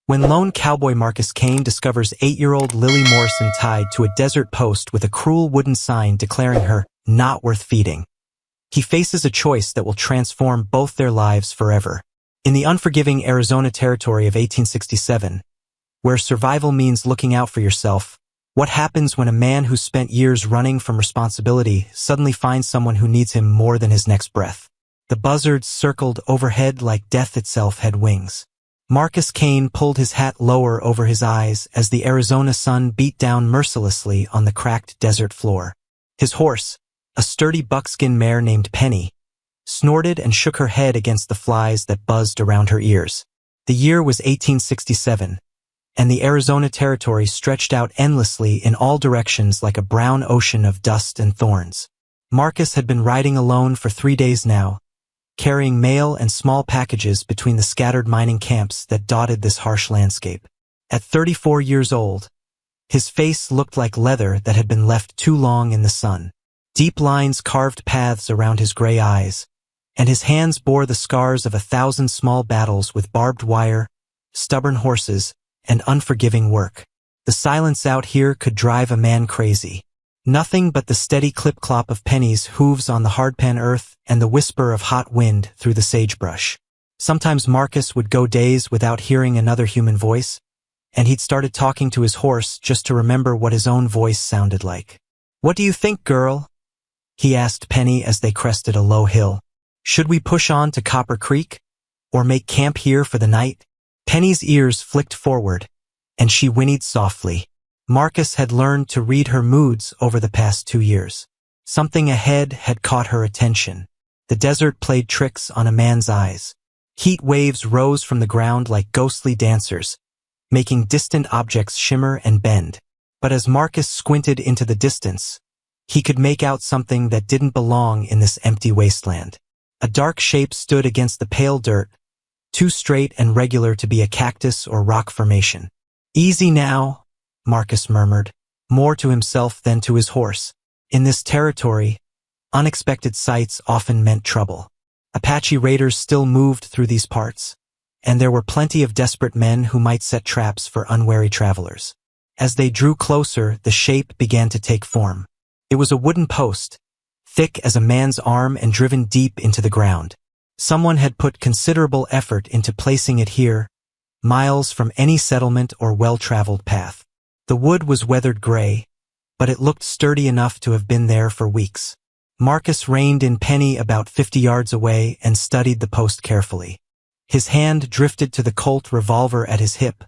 When lone cowboy Marcus Kane discovers 8-year-old Lily Morrison tied to a desert post with a cruel wooden sign declaring her not worth feeding, he faces a choice that will transform both their lives forever. In the unforgiving Arizona territory of 1867, where survival means looking out for yourself, what happens when a man who spent years running from responsibility suddenly finds someone who needs him more than his next breath? The buzzards circled overhead like death itself had wings. Marcus Kane pulled his hat lower over his eyes as the Arizona sun beat down mercilessly on the cracked desert floor. His horse, a sturdy buckskin mare named Penny, snorted and shook her head against the flies that buzzed around her ears. The year was 1867, and the Arizona territory stretched out endlessly in all directions like a brown ocean of dust and thorns. Marcus had been riding alone for 3 days now, carrying mail and small packages between the scattered mining camps that dotted this harsh landscape. At 34 years old, his face looked like leather that had been left too long in the sun. Deep lines carved paths around his gray eyes, and his hands bore the scars of 1,000 small battles with barbed wire, stubborn horses, and unforgiving work. The silence out here could drive a man crazy. Nothing but the steady clip-clop of Penny's hooves on the hardpan earth and the whisper of hot wind through the sagebrush. Sometimes Marcus would go days without hearing another human voice, and he'd started talking to his horse just to remember what his own voice sounded like. "What do you think, girl?" he asked Penny as they crested a low hill. "Should we push on to Copper Creek, or make camp here for the night?" Penny's ears flicked forward, and she whinnied softly. Marcus had learned to read her moods over the past 2 years. Something ahead had caught her attention. The desert played tricks on a man's eyes. Heat waves rose from the ground like ghostly dancers, making distant objects shimmer and bend. But as Marcus squinted into the distance, he could make out something that didn't belong in this empty wasteland. A dark shape stood against the pale dirt, too straight and regular to be a cactus or rock formation. "Easy now," Marcus murmured, more to himself than to his horse. In this territory, unexpected sights often meant trouble. Apache raiders still moved through these parts, and there were plenty of desperate men who might set traps for unwary travelers. As they drew closer, the shape began to take form. It was a wooden post, thick as a man's arm and driven deep into the ground. Someone had put considerable effort into placing it here, miles from any settlement or well-traveled path. The wood was weathered gray, but it looked sturdy enough to have been there for weeks. Marcus reined in Penny about 50 yards away and studied the post carefully. His hand drifted to the Colt revolver at his hip,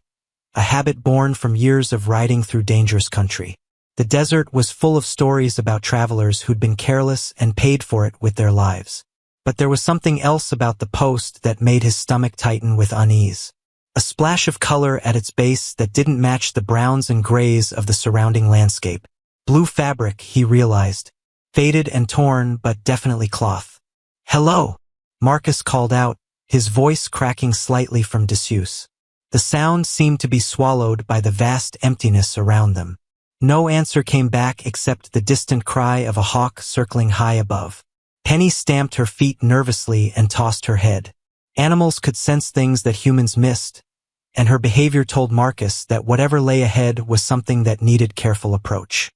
a habit born from years of riding through dangerous country. The desert was full of stories about travelers who'd been careless and paid for it with their lives. But there was something else about the post that made his stomach tighten with unease. A splash of color at its base that didn't match the browns and grays of the surrounding landscape. Blue fabric, he realized. Faded and torn, but definitely cloth. "Hello," Marcus called out, his voice cracking slightly from disuse. The sound seemed to be swallowed by the vast emptiness around them. No answer came back except the distant cry of a hawk circling high above. Penny stamped her feet nervously and tossed her head. Animals could sense things that humans missed, and her behavior told Marcus that whatever lay ahead was something that needed careful approach.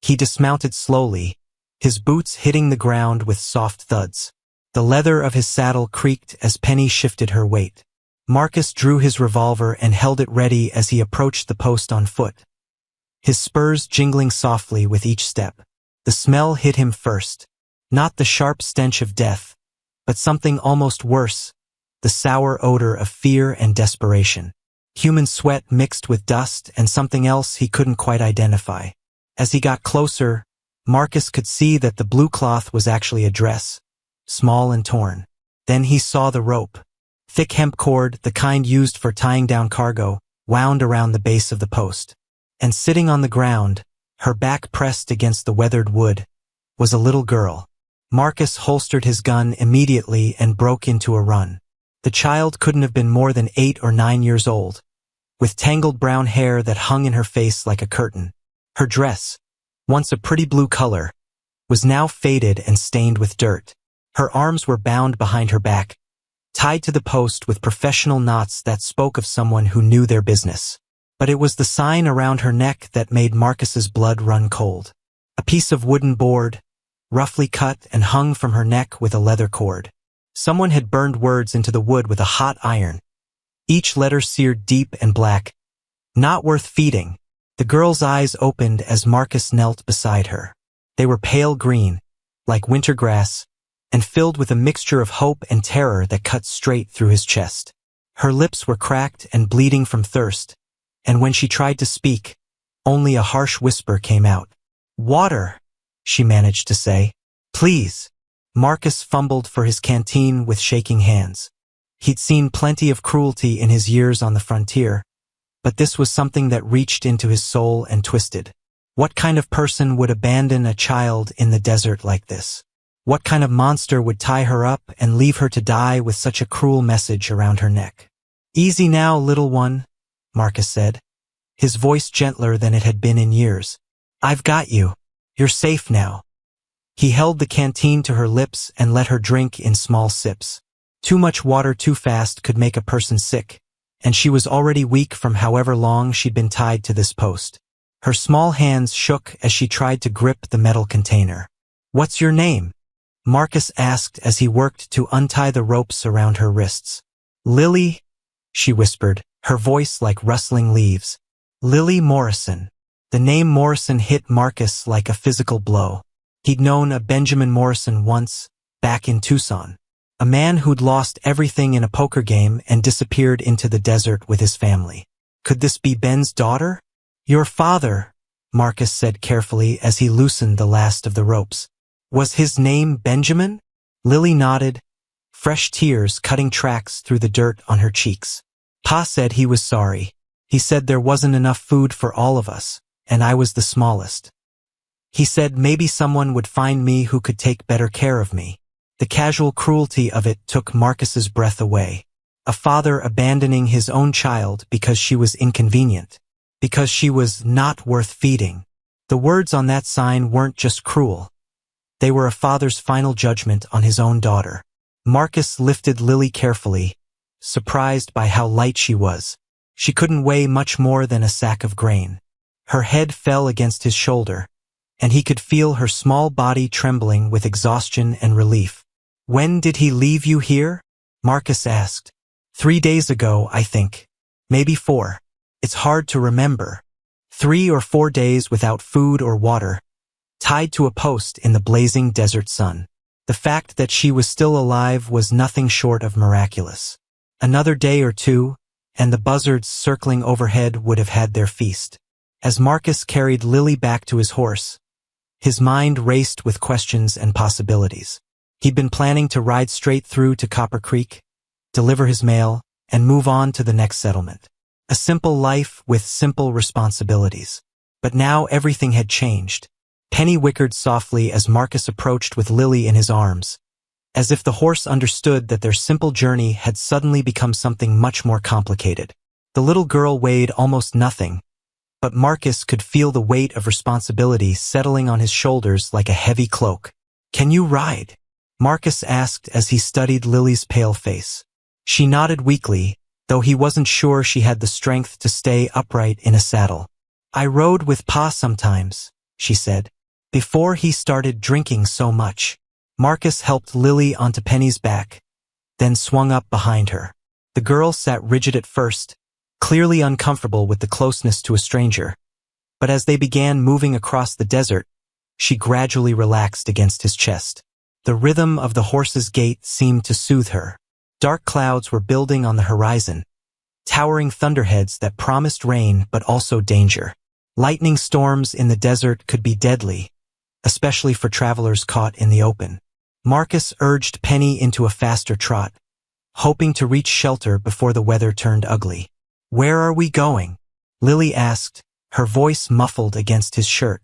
He dismounted slowly, his boots hitting the ground with soft thuds. The leather of his saddle creaked as Penny shifted her weight. Marcus drew his revolver and held it ready as he approached the post on foot, his spurs jingling softly with each step. The smell hit him first, not the sharp stench of death, but something almost worse, the sour odor of fear and desperation. Human sweat mixed with dust and something else he couldn't quite identify. As he got closer, Marcus could see that the blue cloth was actually a dress, small and torn. Then he saw the rope. Thick hemp cord, the kind used for tying down cargo, wound around the base of the post. And sitting on the ground, her back pressed against the weathered wood, was a little girl. Marcus holstered his gun immediately and broke into a run. The child couldn't have been more than 8 or 9 years old, with tangled brown hair that hung in her face like a curtain. Her dress, once a pretty blue color, was now faded and stained with dirt. Her arms were bound behind her back, tied to the post with professional knots that spoke of someone who knew their business. But it was the sign around her neck that made Marcus's blood run cold. A piece of wooden board, roughly cut and hung from her neck with a leather cord. Someone had burned words into the wood with a hot iron, each letter seared deep and black. Not worth feeding. The girl's eyes opened as Marcus knelt beside her. They were pale green, like winter grass, and filled with a mixture of hope and terror that cut straight through his chest. Her lips were cracked and bleeding from thirst, and when she tried to speak, only a harsh whisper came out. "Water," she managed to say. "Please." Marcus fumbled for his canteen with shaking hands. He'd seen plenty of cruelty in his years on the frontier, but this was something that reached into his soul and twisted. What kind of person would abandon a child in the desert like this? What kind of monster would tie her up and leave her to die with such a cruel message around her neck? "Easy now, little one," Marcus said, his voice gentler than it had been in years. "I've got you. You're safe now." He held the canteen to her lips and let her drink in small sips. Too much water too fast could make a person sick, and she was already weak from however long she'd been tied to this post. Her small hands shook as she tried to grip the metal container. "What's your name?" Marcus asked as he worked to untie the ropes around her wrists. "Lily," she whispered, her voice like rustling leaves. "Lily Morrison." The name Morrison hit Marcus like a physical blow. He'd known a Benjamin Morrison once, back in Tucson. A man who'd lost everything in a poker game and disappeared into the desert with his family. Could this be Ben's daughter? "Your father," Marcus said carefully as he loosened the last of the ropes. "Was his name Benjamin?" Lily nodded, fresh tears cutting tracks through the dirt on her cheeks. "Pa said he was sorry. He said there wasn't enough food for all of us, and I was the smallest. He said maybe someone would find me who could take better care of me." The casual cruelty of it took Marcus's breath away. A father abandoning his own child because she was inconvenient, because she was not worth feeding. The words on that sign weren't just cruel. They were a father's final judgment on his own daughter. Marcus lifted Lily carefully, surprised by how light she was. She couldn't weigh much more than a sack of grain. Her head fell against his shoulder, and he could feel her small body trembling with exhaustion and relief. "When did he leave you here?" Marcus asked. 3 days ago, I think. Maybe 4. It's hard to remember. 3 or 4 days without food or water, tied to a post in the blazing desert sun. The fact that she was still alive was nothing short of miraculous. Another day or two, and the buzzards circling overhead would have had their feast. As Marcus carried Lily back to his horse, his mind raced with questions and possibilities. He'd been planning to ride straight through to Copper Creek, deliver his mail, and move on to the next settlement. A simple life with simple responsibilities. But now everything had changed. Penny whickered softly as Marcus approached with Lily in his arms, as if the horse understood that their simple journey had suddenly become something much more complicated. The little girl weighed almost nothing, but Marcus could feel the weight of responsibility settling on his shoulders like a heavy cloak. "Can you ride?" Marcus asked as he studied Lily's pale face. She nodded weakly, though he wasn't sure she had the strength to stay upright in a saddle. "I rode with Pa sometimes," she said, "before he started drinking so much." Marcus helped Lily onto Penny's back, then swung up behind her. The girl sat rigid at first, clearly uncomfortable with the closeness to a stranger, but as they began moving across the desert, she gradually relaxed against his chest. The rhythm of the horse's gait seemed to soothe her. Dark clouds were building on the horizon, towering thunderheads that promised rain but also danger. Lightning storms in the desert could be deadly, especially for travelers caught in the open. Marcus urged Penny into a faster trot, hoping to reach shelter before the weather turned ugly. "Where are we going?" Lily asked, her voice muffled against his shirt.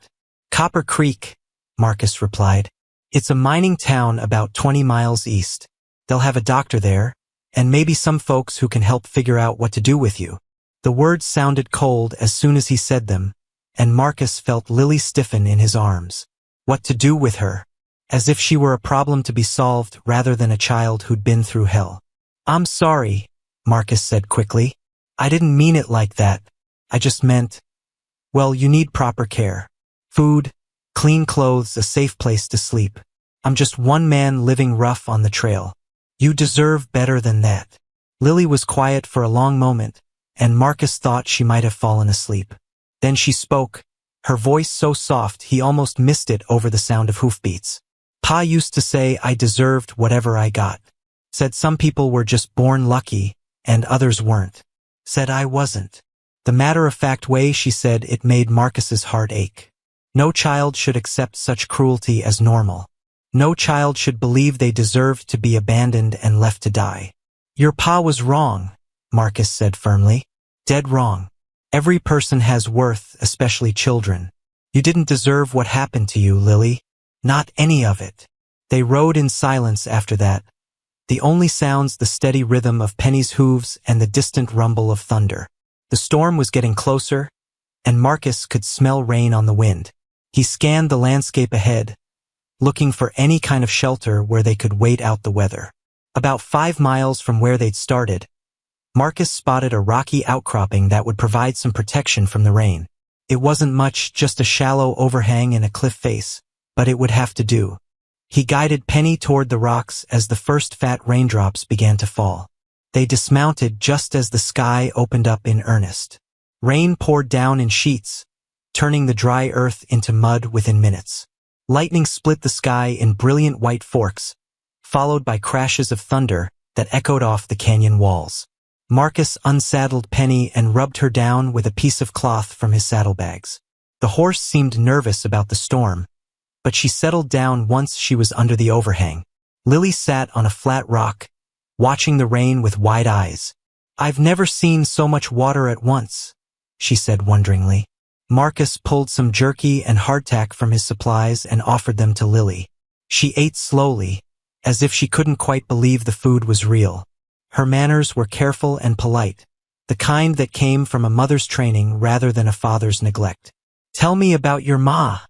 "Copper Creek," Marcus replied. "It's a mining town about 20 miles east. They'll have a doctor there, and maybe some folks who can help figure out what to do with you." The words sounded cold as soon as he said them, and Marcus felt Lily stiffen in his arms. What to do with her? As if she were a problem to be solved rather than a child who'd been through hell. I'm sorry, Marcus said quickly. I didn't mean it like that. I just meant, well, you need proper care. Food, clean clothes, a safe place to sleep. I'm just one man living rough on the trail. You deserve better than that. Lily was quiet for a long moment, and Marcus thought she might have fallen asleep. Then she spoke, her voice so soft he almost missed it over the sound of hoofbeats. Pa used to say I deserved whatever I got. Said some people were just born lucky, and others weren't. Said I wasn't. The matter-of-fact way she said it made Marcus's heart ache. No child should accept such cruelty as normal. No child should believe they deserved to be abandoned and left to die. Your pa was wrong, Marcus said firmly. Dead wrong. Every person has worth, especially children. You didn't deserve what happened to you, Lily. Not any of it. They rode in silence after that. The only sounds the steady rhythm of Penny's hooves and the distant rumble of thunder. The storm was getting closer, and Marcus could smell rain on the wind. He scanned the landscape ahead, looking for any kind of shelter where they could wait out the weather. About 5 miles from where they'd started, Marcus spotted a rocky outcropping that would provide some protection from the rain. It wasn't much, just a shallow overhang in a cliff face, but it would have to do. He guided Penny toward the rocks as the first fat raindrops began to fall. They dismounted just as the sky opened up in earnest. Rain poured down in sheets, turning the dry earth into mud within minutes. Lightning split the sky in brilliant white forks, followed by crashes of thunder that echoed off the canyon walls. Marcus unsaddled Penny and rubbed her down with a piece of cloth from his saddlebags. The horse seemed nervous about the storm, but she settled down once she was under the overhang. Lily sat on a flat rock, watching the rain with wide eyes. I've never seen so much water at once, she said wonderingly. Marcus pulled some jerky and hardtack from his supplies and offered them to Lily. She ate slowly, as if she couldn't quite believe the food was real. Her manners were careful and polite, the kind that came from a mother's training rather than a father's neglect. Tell me about your ma,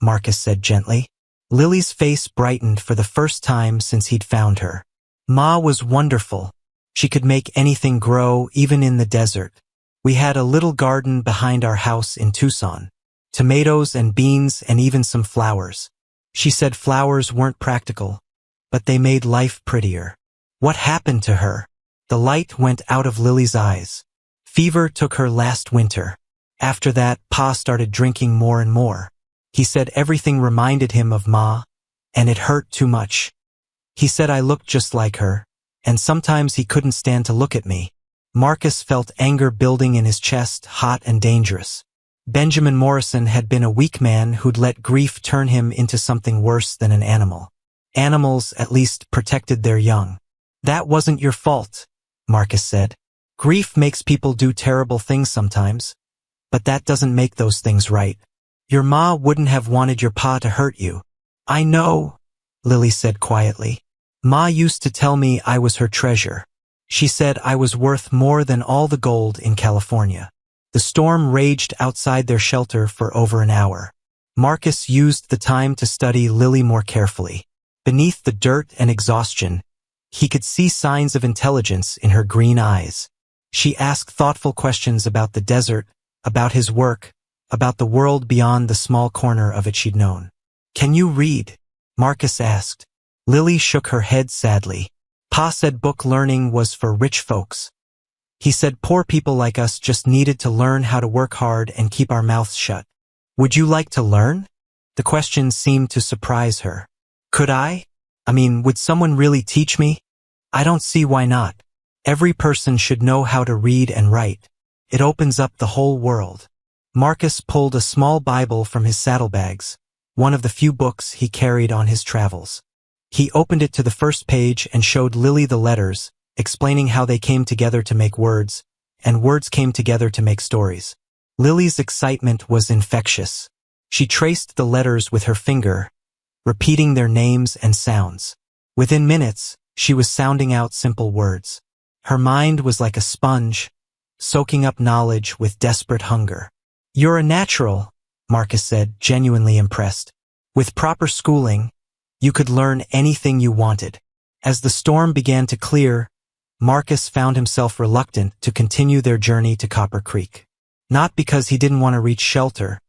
Marcus said gently. Lily's face brightened for the first time since he'd found her. Ma was wonderful. She could make anything grow, even in the desert. We had a little garden behind our house in Tucson. Tomatoes and beans and even some flowers. She said flowers weren't practical, but they made life prettier. What happened to her? The light went out of Lily's eyes. Fever took her last winter. After that, Pa started drinking more and more. He said everything reminded him of Ma, and it hurt too much. He said I looked just like her, and sometimes he couldn't stand to look at me. Marcus felt anger building in his chest, hot and dangerous. Benjamin Morrison had been a weak man who'd let grief turn him into something worse than an animal. Animals, at least, protected their young. That wasn't your fault, Marcus said. Grief makes people do terrible things sometimes, but that doesn't make those things right. Your ma wouldn't have wanted your pa to hurt you. I know, Lily said quietly. Ma used to tell me I was her treasure. She said I was worth more than all the gold in California. The storm raged outside their shelter for over an hour. Marcus used the time to study Lily more carefully. Beneath the dirt and exhaustion, he could see signs of intelligence in her green eyes. She asked thoughtful questions about the desert, about his work, about the world beyond the small corner of it she'd known. Can you read? Marcus asked. Lily shook her head sadly. Pa said book learning was for rich folks. He said poor people like us just needed to learn how to work hard and keep our mouths shut. Would you like to learn? The question seemed to surprise her. Could I? Would someone really teach me? I don't see why not. Every person should know how to read and write. It opens up the whole world. Marcus pulled a small Bible from his saddlebags, one of the few books he carried on his travels. He opened it to the first page and showed Lily the letters, explaining how they came together to make words, and words came together to make stories. Lily's excitement was infectious. She traced the letters with her finger, repeating their names and sounds. Within minutes, she was sounding out simple words. Her mind was like a sponge, soaking up knowledge with desperate hunger. You're a natural, Marcus said, genuinely impressed. With proper schooling, you could learn anything you wanted. As the storm began to clear, Marcus found himself reluctant to continue their journey to Copper Creek. Not because he didn't want to reach shelter,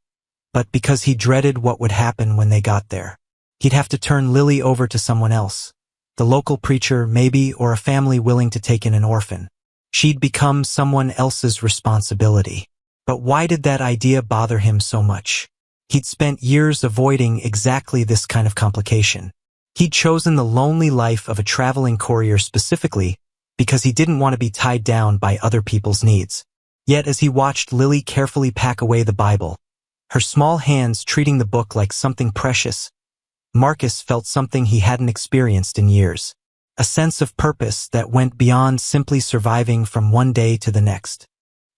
but because he dreaded what would happen when they got there. He'd have to turn Lily over to someone else. The local preacher, maybe, or a family willing to take in an orphan. She'd become someone else's responsibility. But why did that idea bother him so much? He'd spent years avoiding exactly this kind of complication. He'd chosen the lonely life of a traveling courier specifically because he didn't want to be tied down by other people's needs. Yet as he watched Lily carefully pack away the Bible, her small hands treating the book like something precious, Marcus felt something he hadn't experienced in years. A sense of purpose that went beyond simply surviving from one day to the next.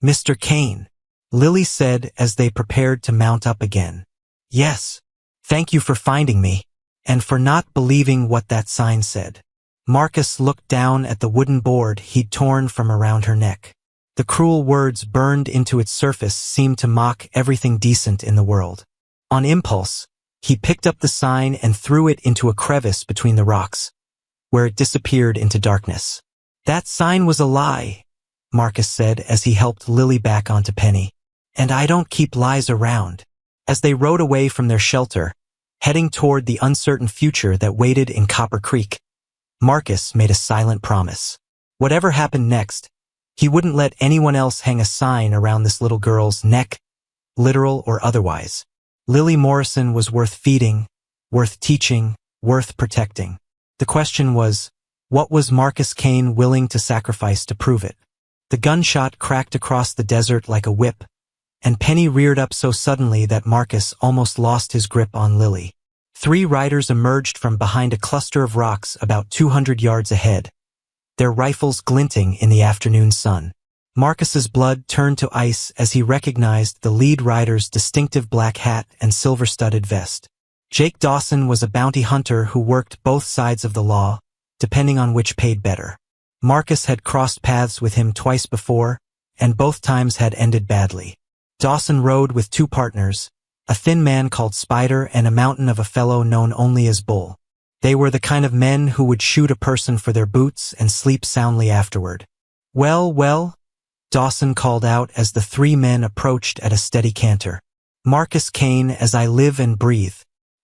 "Mr. Kane," Lily said as they prepared to mount up again. "Yes. Thank you for finding me, and for not believing what that sign said." Marcus looked down at the wooden board he'd torn from around her neck. The cruel words burned into its surface seemed to mock everything decent in the world. On impulse, he picked up the sign and threw it into a crevice between the rocks, where it disappeared into darkness. "That sign was a lie," Marcus said as he helped Lily back onto Penny. "And I don't keep lies around." As they rode away from their shelter, heading toward the uncertain future that waited in Copper Creek, Marcus made a silent promise. Whatever happened next, he wouldn't let anyone else hang a sign around this little girl's neck, literal or otherwise. Lily Morrison was worth feeding, worth teaching, worth protecting. The question was, what was Marcus Kane willing to sacrifice to prove it? The gunshot cracked across the desert like a whip, and Penny reared up so suddenly that Marcus almost lost his grip on Lily. 3 riders emerged from behind a cluster of rocks about 200 yards ahead, their rifles glinting in the afternoon sun. Marcus's blood turned to ice as he recognized the lead rider's distinctive black hat and silver-studded vest. Jake Dawson was a bounty hunter who worked both sides of the law, depending on which paid better. Marcus had crossed paths with him twice before, and both times had ended badly. Dawson rode with 2 partners, a thin man called Spider and a mountain of a fellow known only as Bull. They were the kind of men who would shoot a person for their boots and sleep soundly afterward. Well, Dawson called out as the 3 men approached at a steady canter. "Marcus Kane, as I live and breathe.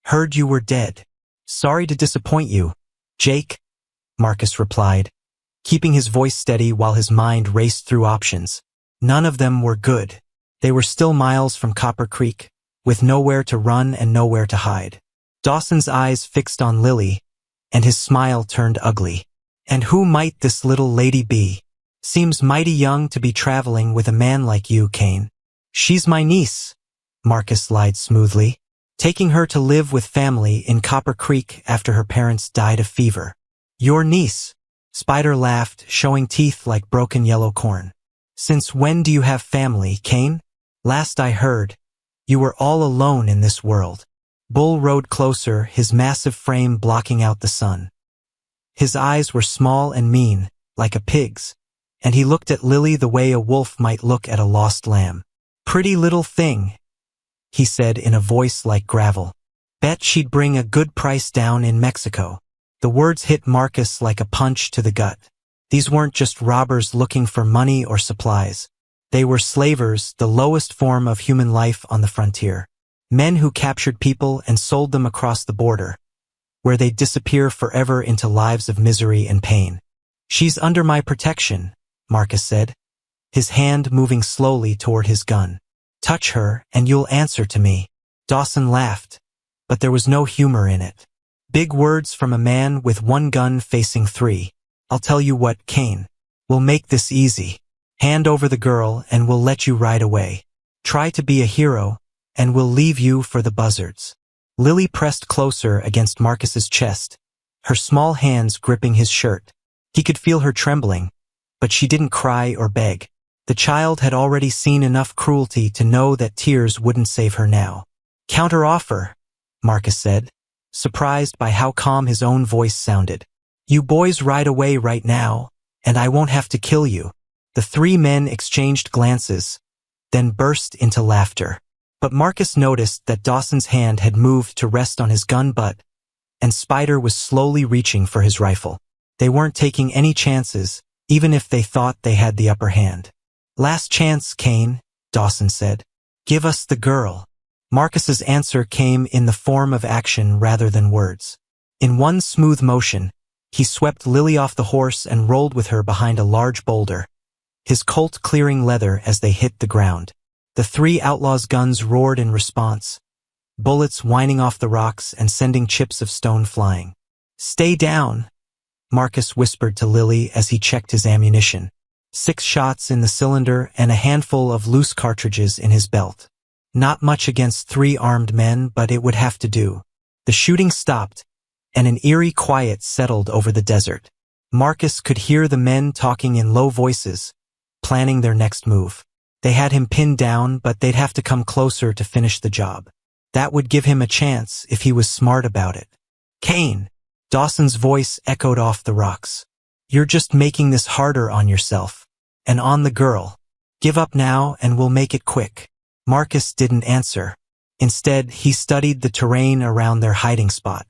Heard you were dead. Sorry to disappoint you, Jake," Marcus replied, keeping his voice steady while his mind raced through options. None of them were good. They were still miles from Copper Creek, with nowhere to run and nowhere to hide. Dawson's eyes fixed on Lily, and his smile turned ugly. "And who might this little lady be? Seems mighty young to be traveling with a man like you, Kane." "She's my niece," Marcus lied smoothly, "taking her to live with family in Copper Creek after her parents died of fever." "Your niece?" Spider laughed, showing teeth like broken yellow corn. "Since when do you have family, Kane? Last I heard, you were all alone in this world." Bull rode closer, his massive frame blocking out the sun. His eyes were small and mean, like a pig's, and he looked at Lily the way a wolf might look at a lost lamb. "Pretty little thing," he said in a voice like gravel. "Bet she'd bring a good price down in Mexico." The words hit Marcus like a punch to the gut. These weren't just robbers looking for money or supplies. They were slavers, the lowest form of human life on the frontier. Men who captured people and sold them across the border, where they'd disappear forever into lives of misery and pain. "She's under my protection," Marcus said, his hand moving slowly toward his gun. "Touch her, and you'll answer to me." Dawson laughed, but there was no humor in it. Big words from a man with 1 gun facing 3. "I'll tell you what, Kane. We'll make this easy. Hand over the girl, and we'll let you ride away. Try to be a hero, and we'll leave you for the buzzards." Lily pressed closer against Marcus's chest, her small hands gripping his shirt. He could feel her trembling, but she didn't cry or beg. The child had already seen enough cruelty to know that tears wouldn't save her now. "Counter-offer," Marcus said, surprised by how calm his own voice sounded. "You boys ride away right now, and I won't have to kill you." The 3 men exchanged glances, then burst into laughter. But Marcus noticed that Dawson's hand had moved to rest on his gun butt, and Spider was slowly reaching for his rifle. They weren't taking any chances, even if they thought they had the upper hand. "Last chance, Kane," Dawson said. "Give us the girl." Marcus's answer came in the form of action rather than words. In one smooth motion, he swept Lily off the horse and rolled with her behind a large boulder, his Colt clearing leather as they hit the ground. The three outlaws' guns roared in response, bullets whining off the rocks and sending chips of stone flying. "Stay down," Marcus whispered to Lily as he checked his ammunition. 6 shots in the cylinder and a handful of loose cartridges in his belt. Not much against 3 armed men, but it would have to do. The shooting stopped, and an eerie quiet settled over the desert. Marcus could hear the men talking in low voices, planning their next move. They had him pinned down, but they'd have to come closer to finish the job. That would give him a chance if he was smart about it. "Kane," Dawson's voice echoed off the rocks. "You're just making this harder on yourself. And on the girl. Give up now and we'll make it quick." Marcus didn't answer. Instead, he studied the terrain around their hiding spot.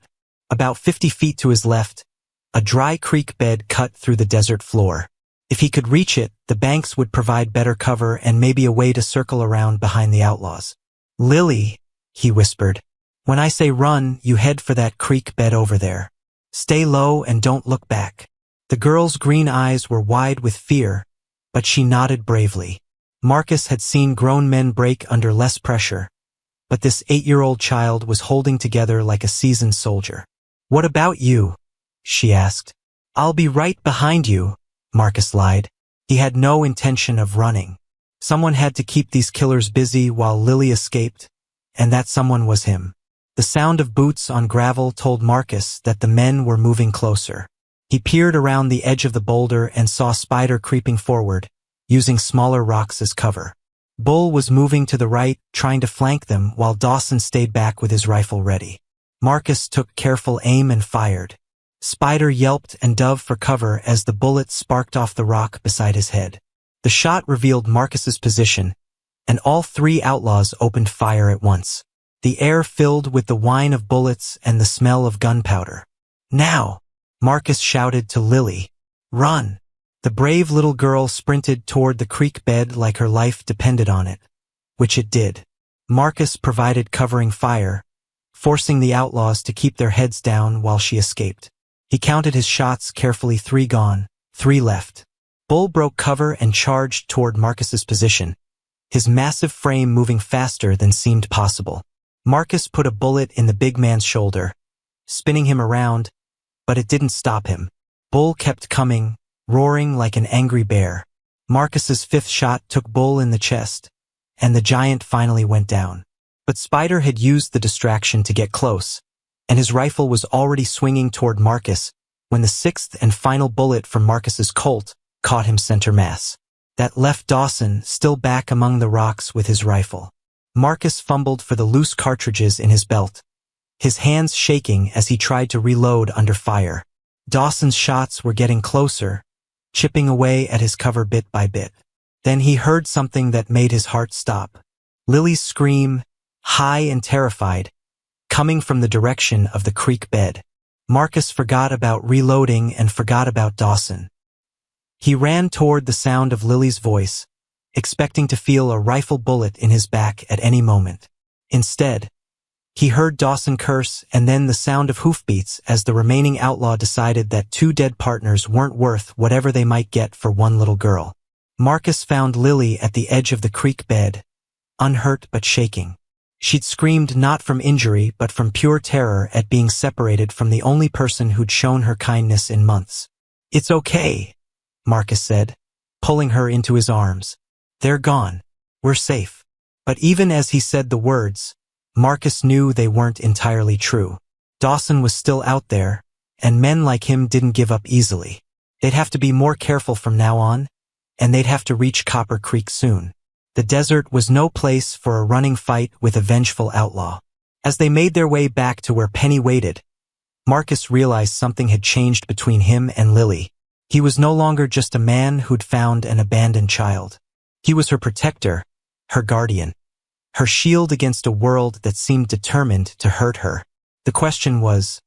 About 50 feet to his left, a dry creek bed cut through the desert floor. If he could reach it, the banks would provide better cover and maybe a way to circle around behind the outlaws. "Lily," he whispered, "when I say run, you head for that creek bed over there. Stay low and don't look back." The girl's green eyes were wide with fear, but she nodded bravely. Marcus had seen grown men break under less pressure, but this 8-year-old child was holding together like a seasoned soldier. "What about you?" she asked. "I'll be right behind you," Marcus lied. He had no intention of running. Someone had to keep these killers busy while Lily escaped, and that someone was him. The sound of boots on gravel told Marcus that the men were moving closer. He peered around the edge of the boulder and saw Spider creeping forward, using smaller rocks as cover. Bull was moving to the right, trying to flank them, while Dawson stayed back with his rifle ready. Marcus took careful aim and fired. Spider yelped and dove for cover as the bullet sparked off the rock beside his head. The shot revealed Marcus's position, and all 3 outlaws opened fire at once. The air filled with the whine of bullets and the smell of gunpowder. "Now!" Marcus shouted to Lily. "Run!" The brave little girl sprinted toward the creek bed like her life depended on it, which it did. Marcus provided covering fire, forcing the outlaws to keep their heads down while she escaped. He counted his shots carefully, 3 gone, 3 left. Bull broke cover and charged toward Marcus's position, his massive frame moving faster than seemed possible. Marcus put a bullet in the big man's shoulder, spinning him around, but it didn't stop him. Bull kept coming, roaring like an angry bear. Marcus's 5th shot took Bull in the chest, and the giant finally went down. But Spider had used the distraction to get close, and his rifle was already swinging toward Marcus when the 6th and final bullet from Marcus's Colt caught him center mass. That left Dawson still back among the rocks with his rifle. Marcus fumbled for the loose cartridges in his belt, his hands shaking as he tried to reload under fire. Dawson's shots were getting closer, chipping away at his cover bit by bit. Then he heard something that made his heart stop. Lily's scream, high and terrified, coming from the direction of the creek bed. Marcus forgot about reloading and forgot about Dawson. He ran toward the sound of Lily's voice, expecting to feel a rifle bullet in his back at any moment. Instead, he heard Dawson curse and then the sound of hoofbeats as the remaining outlaw decided that 2 dead partners weren't worth whatever they might get for one little girl. Marcus found Lily at the edge of the creek bed, unhurt but shaking. She'd screamed not from injury but from pure terror at being separated from the only person who'd shown her kindness in months. "It's okay," Marcus said, pulling her into his arms. "They're gone. We're safe." But even as he said the words, Marcus knew they weren't entirely true. Dawson was still out there, and men like him didn't give up easily. They'd have to be more careful from now on, and they'd have to reach Copper Creek soon. The desert was no place for a running fight with a vengeful outlaw. As they made their way back to where Penny waited, Marcus realized something had changed between him and Lily. He was no longer just a man who'd found an abandoned child. He was her protector, her guardian, her shield against a world that seemed determined to hurt her. The question was,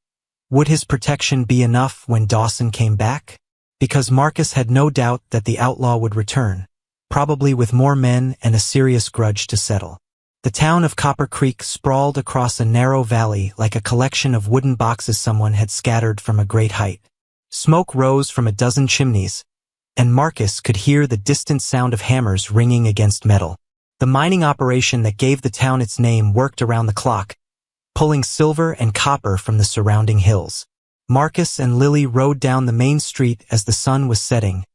would his protection be enough when Dawson came back? because Marcus had no doubt that the outlaw would return, probably with more men and a serious grudge to settle. The town of Copper Creek sprawled across a narrow valley like a collection of wooden boxes someone had scattered from a great height. Smoke rose from a dozen chimneys, and Marcus could hear the distant sound of hammers ringing against metal. The mining operation that gave the town its name worked around the clock, pulling silver and copper from the surrounding hills. Marcus and Lily rode down the main street as the sun was setting,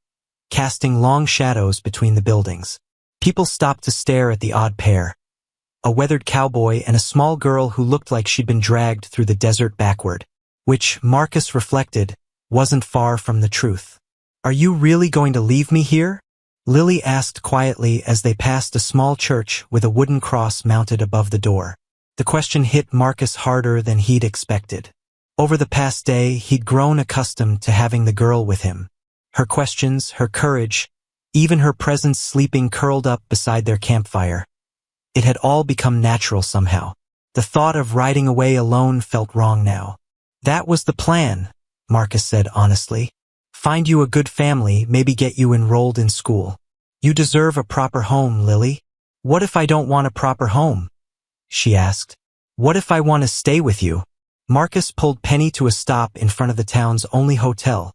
casting long shadows between the buildings. People stopped to stare at the odd pair, a weathered cowboy and a small girl who looked like she'd been dragged through the desert backward, which, Marcus reflected, wasn't far from the truth. "Are you really going to leave me here?" Lily asked quietly as they passed a small church with a wooden cross mounted above the door. The question hit Marcus harder than he'd expected. Over the past day, he'd grown accustomed to having the girl with him. Her questions, her courage, even her presence sleeping curled up beside their campfire. It had all become natural somehow. The thought of riding away alone felt wrong now. "That was the plan," Marcus said honestly. "Find you a good family, maybe get you enrolled in school. You deserve a proper home, Lily." "What if I don't want a proper home?" she asked. "What if I want to stay with you?" Marcus pulled Penny to a stop in front of the town's only hotel,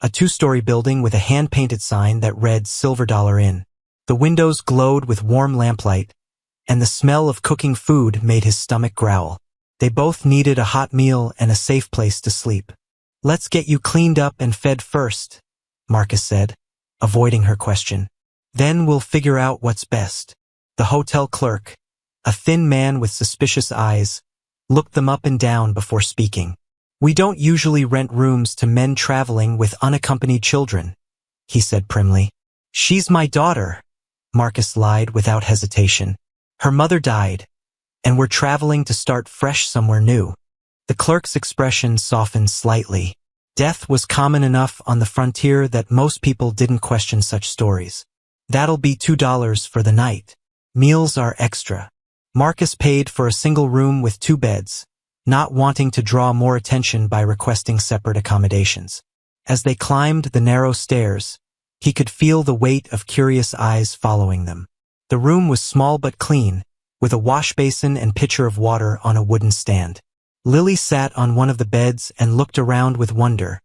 a two-story building with a hand-painted sign that read Silver Dollar Inn. The windows glowed with warm lamplight, and the smell of cooking food made his stomach growl. They both needed a hot meal and a safe place to sleep. "Let's get you cleaned up and fed first," Marcus said, avoiding her question. "Then we'll figure out what's best." The hotel clerk, a thin man with suspicious eyes, looked them up and down before speaking. "We don't usually rent rooms to men traveling with unaccompanied children," he said primly. "She's my daughter," Marcus lied without hesitation. "Her mother died, and we're traveling to start fresh somewhere new." The clerk's expression softened slightly. Death was common enough on the frontier that most people didn't question such stories. "That'll be $2 for the night. Meals are extra." Marcus paid for a single room with 2 beds, not wanting to draw more attention by requesting separate accommodations. As they climbed the narrow stairs, he could feel the weight of curious eyes following them. The room was small but clean, with a wash basin and pitcher of water on a wooden stand. Lily sat on one of the beds and looked around with wonder,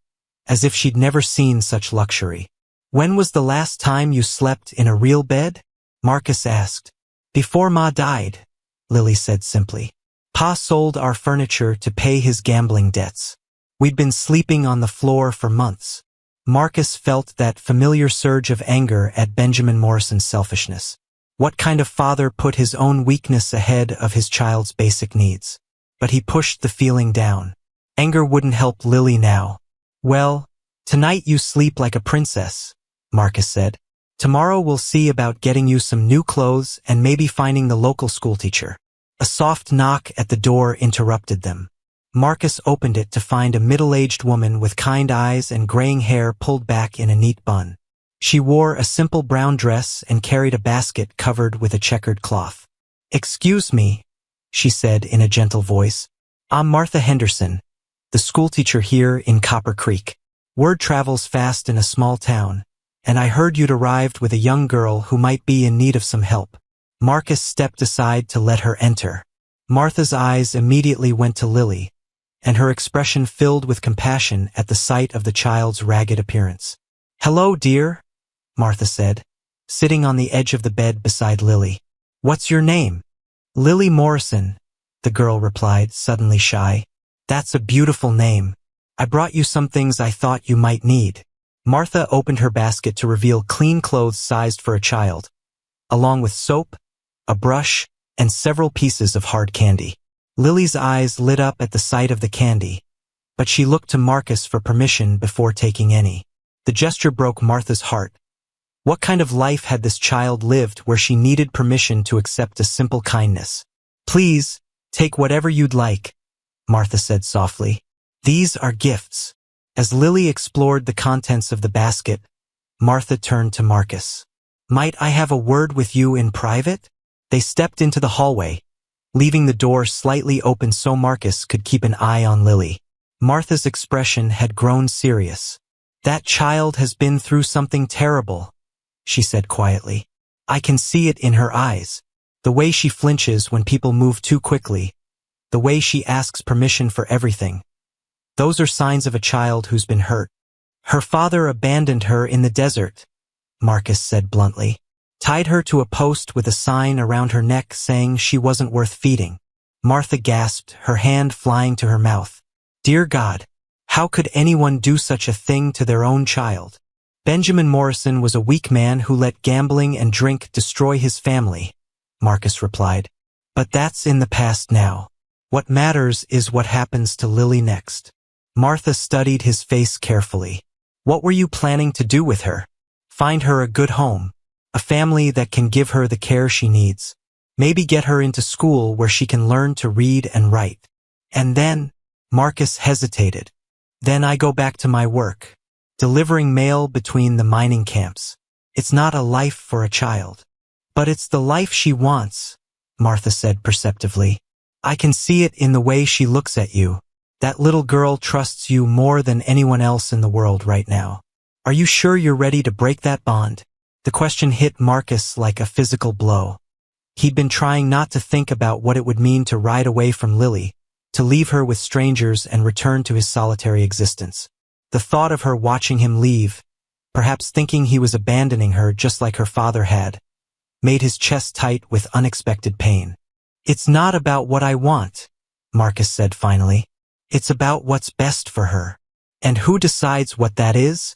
as if she'd never seen such luxury. "When was the last time you slept in a real bed?" Marcus asked. "Before Ma died," Lily said simply. "Pa sold our furniture to pay his gambling debts. We'd been sleeping on the floor for months." Marcus felt that familiar surge of anger at Benjamin Morrison's selfishness. What kind of father put his own weakness ahead of his child's basic needs? But he pushed the feeling down. Anger wouldn't help Lily now. "Well, tonight you sleep like a princess," Marcus said. "Tomorrow we'll see about getting you some new clothes and maybe finding the local schoolteacher." A soft knock at the door interrupted them. Marcus opened it to find a middle-aged woman with kind eyes and graying hair pulled back in a neat bun. She wore a simple brown dress and carried a basket covered with a checkered cloth. "Excuse me," she said in a gentle voice. "I'm Martha Henderson, the schoolteacher here in Copper Creek. Word travels fast in a small town, and I heard you'd arrived with a young girl who might be in need of some help." Marcus stepped aside to let her enter. Martha's eyes immediately went to Lily, and her expression filled with compassion at the sight of the child's ragged appearance. "Hello, dear," Martha said, sitting on the edge of the bed beside Lily. "What's your name?" "Lily Morrison," the girl replied, suddenly shy. "That's a beautiful name. I brought you some things I thought you might need." Martha opened her basket to reveal clean clothes sized for a child, along with soap, a brush, and several pieces of hard candy. Lily's eyes lit up at the sight of the candy, but she looked to Marcus for permission before taking any. The gesture broke Martha's heart. What kind of life had this child lived where she needed permission to accept a simple kindness? "Please, take whatever you'd like," Martha said softly. "These are gifts." As Lily explored the contents of the basket, Martha turned to Marcus. "Might I have a word with you in private?" They stepped into the hallway, leaving the door slightly open so Marcus could keep an eye on Lily. Martha's expression had grown serious. That child has been through something terrible, she said quietly. I can see it in her eyes. The way she flinches when people move too quickly. The way she asks permission for everything. Those are signs of a child who's been hurt. Her father abandoned her in the desert, Marcus said bluntly. Tied her to a post with a sign around her neck saying she wasn't worth feeding. Martha gasped, her hand flying to her mouth. Dear God, how could anyone do such a thing to their own child? Benjamin Morrison was a weak man who let gambling and drink destroy his family, Marcus replied. But that's in the past now. What matters is what happens to Lily next. Martha studied his face carefully. What were you planning to do with her? Find her a good home, a family that can give her the care she needs. Maybe get her into school where she can learn to read and write. And then, Marcus hesitated. Then I go back to my work, delivering mail between the mining camps. It's not a life for a child. But it's the life she wants, Martha said perceptively. I can see it in the way she looks at you. That little girl trusts you more than anyone else in the world right now. Are you sure you're ready to break that bond? The question hit Marcus like a physical blow. He'd been trying not to think about what it would mean to ride away from Lily, to leave her with strangers and return to his solitary existence. The thought of her watching him leave, perhaps thinking he was abandoning her just like her father had, made his chest tight with unexpected pain. It's not about what I want, Marcus said finally. It's about what's best for her. And who decides what that is?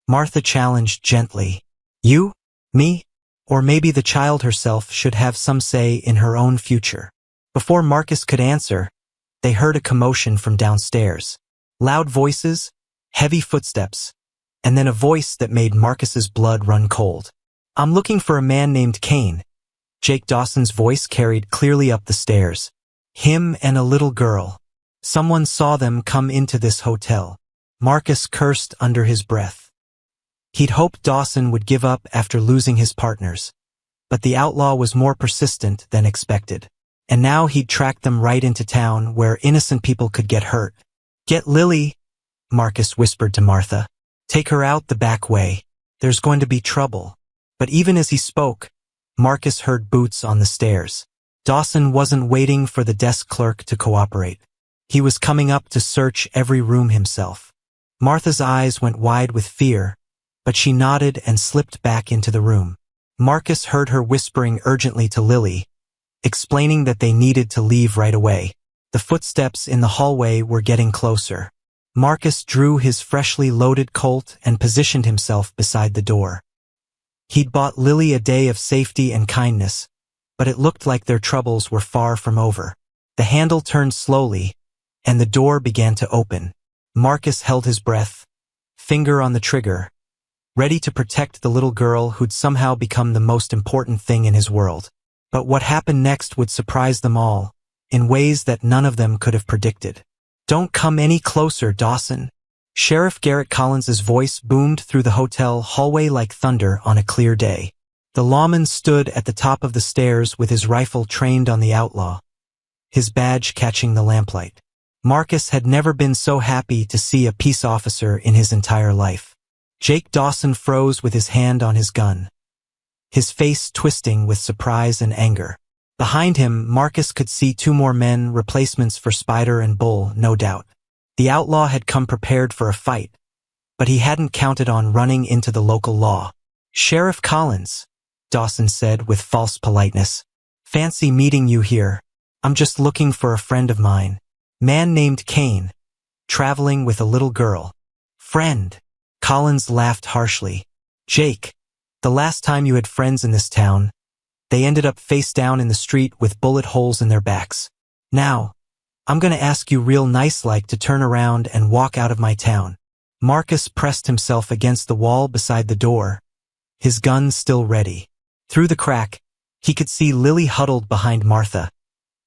Martha challenged gently. You? Me? Or maybe the child herself should have some say in her own future. Before Marcus could answer, they heard a commotion from downstairs. Loud voices, heavy footsteps, and then a voice that made Marcus's blood run cold. I'm looking for a man named Kane. Jake Dawson's voice carried clearly up the stairs. Him and a little girl. Someone saw them come into this hotel. Marcus cursed under his breath. He'd hoped Dawson would give up after losing his partners. But the outlaw was more persistent than expected. And now he'd tracked them right into town where innocent people could get hurt. Get Lily, Marcus whispered to Martha. Take her out the back way. There's going to be trouble. But even as he spoke, Marcus heard boots on the stairs. Dawson wasn't waiting for the desk clerk to cooperate. He was coming up to search every room himself. Martha's eyes went wide with fear, but she nodded and slipped back into the room. Marcus heard her whispering urgently to Lily, explaining that they needed to leave right away. The footsteps in the hallway were getting closer. Marcus drew his freshly loaded Colt and positioned himself beside the door. He'd bought Lily a day of safety and kindness, but it looked like their troubles were far from over. The handle turned slowly, and the door began to open. Marcus held his breath, finger on the trigger, ready to protect the little girl who'd somehow become the most important thing in his world. But what happened next would surprise them all, in ways that none of them could have predicted. Don't come any closer, Dawson. Sheriff Garrett Collins's voice boomed through the hotel hallway like thunder on a clear day. The lawman stood at the top of the stairs with his rifle trained on the outlaw, his badge catching the lamplight. Marcus had never been so happy to see a peace officer in his entire life. Jake Dawson froze with his hand on his gun, his face twisting with surprise and anger. Behind him, Marcus could see two more men, replacements for Spider and Bull, no doubt. The outlaw had come prepared for a fight, but he hadn't counted on running into the local law. Sheriff Collins, Dawson said with false politeness. Fancy meeting you here. I'm just looking for a friend of mine. Man named Kane, traveling with a little girl. Friend. Collins laughed harshly. Jake, the last time you had friends in this town, they ended up face down in the street with bullet holes in their backs. Now, I'm gonna ask you real nice-like to turn around and walk out of my town. Marcus pressed himself against the wall beside the door, his gun still ready. Through the crack, he could see Lily huddled behind Martha,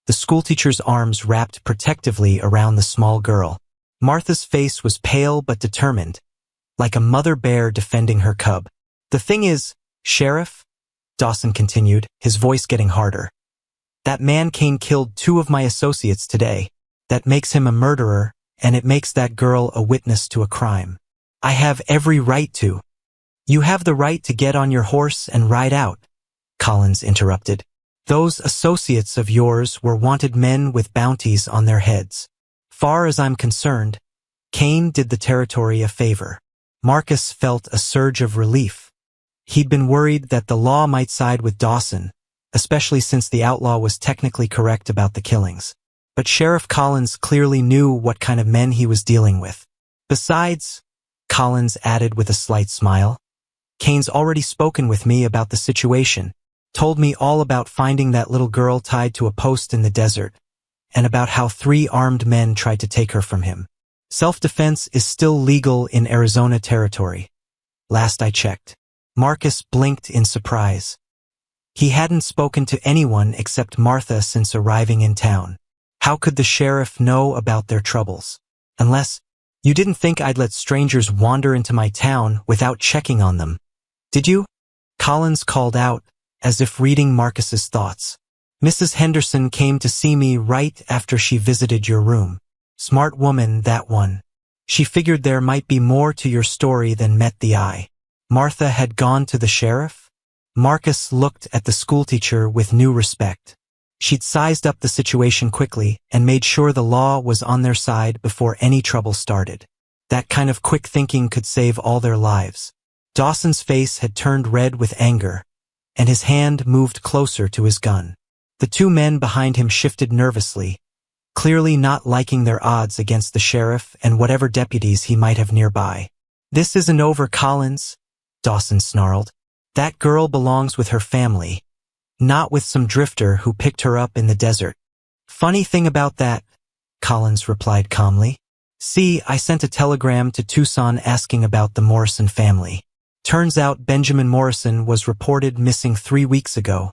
the schoolteacher's arms wrapped protectively around the small girl. Martha's face was pale but determined, like a mother bear defending her cub. The thing is, Sheriff, Dawson continued, his voice getting harder. That man Kane killed 2 of my associates today. That makes him a murderer, and it makes that girl a witness to a crime. I have every right to. You have the right to get on your horse and ride out, Collins interrupted. Those associates of yours were wanted men with bounties on their heads. Far as I'm concerned, Kane did the territory a favor. Marcus felt a surge of relief. He'd been worried that the law might side with Dawson, especially since the outlaw was technically correct about the killings. But Sheriff Collins clearly knew what kind of men he was dealing with. Besides, Collins added with a slight smile, Kane's already spoken with me about the situation, told me all about finding that little girl tied to a post in the desert, and about how 3 armed men tried to take her from him. Self-defense is still legal in Arizona territory. Last I checked. Marcus blinked in surprise. He hadn't spoken to anyone except Martha since arriving in town. How could the sheriff know about their troubles? Unless, you didn't think I'd let strangers wander into my town without checking on them, did you? Collins called out, as if reading Marcus's thoughts. Mrs. Henderson came to see me right after she visited your room. Smart woman, that one. She figured there might be more to your story than met the eye. Martha had gone to the sheriff? Marcus looked at the schoolteacher with new respect. She'd sized up the situation quickly and made sure the law was on their side before any trouble started. That kind of quick thinking could save all their lives. Dawson's face had turned red with anger, and his hand moved closer to his gun. The 2 men behind him shifted nervously, clearly not liking their odds against the sheriff and whatever deputies he might have nearby. This isn't over, Collins, Dawson snarled. That girl belongs with her family, not with some drifter who picked her up in the desert. Funny thing about that, Collins replied calmly. See, I sent a telegram to Tucson asking about the Morrison family. Turns out Benjamin Morrison was reported missing 3 weeks ago,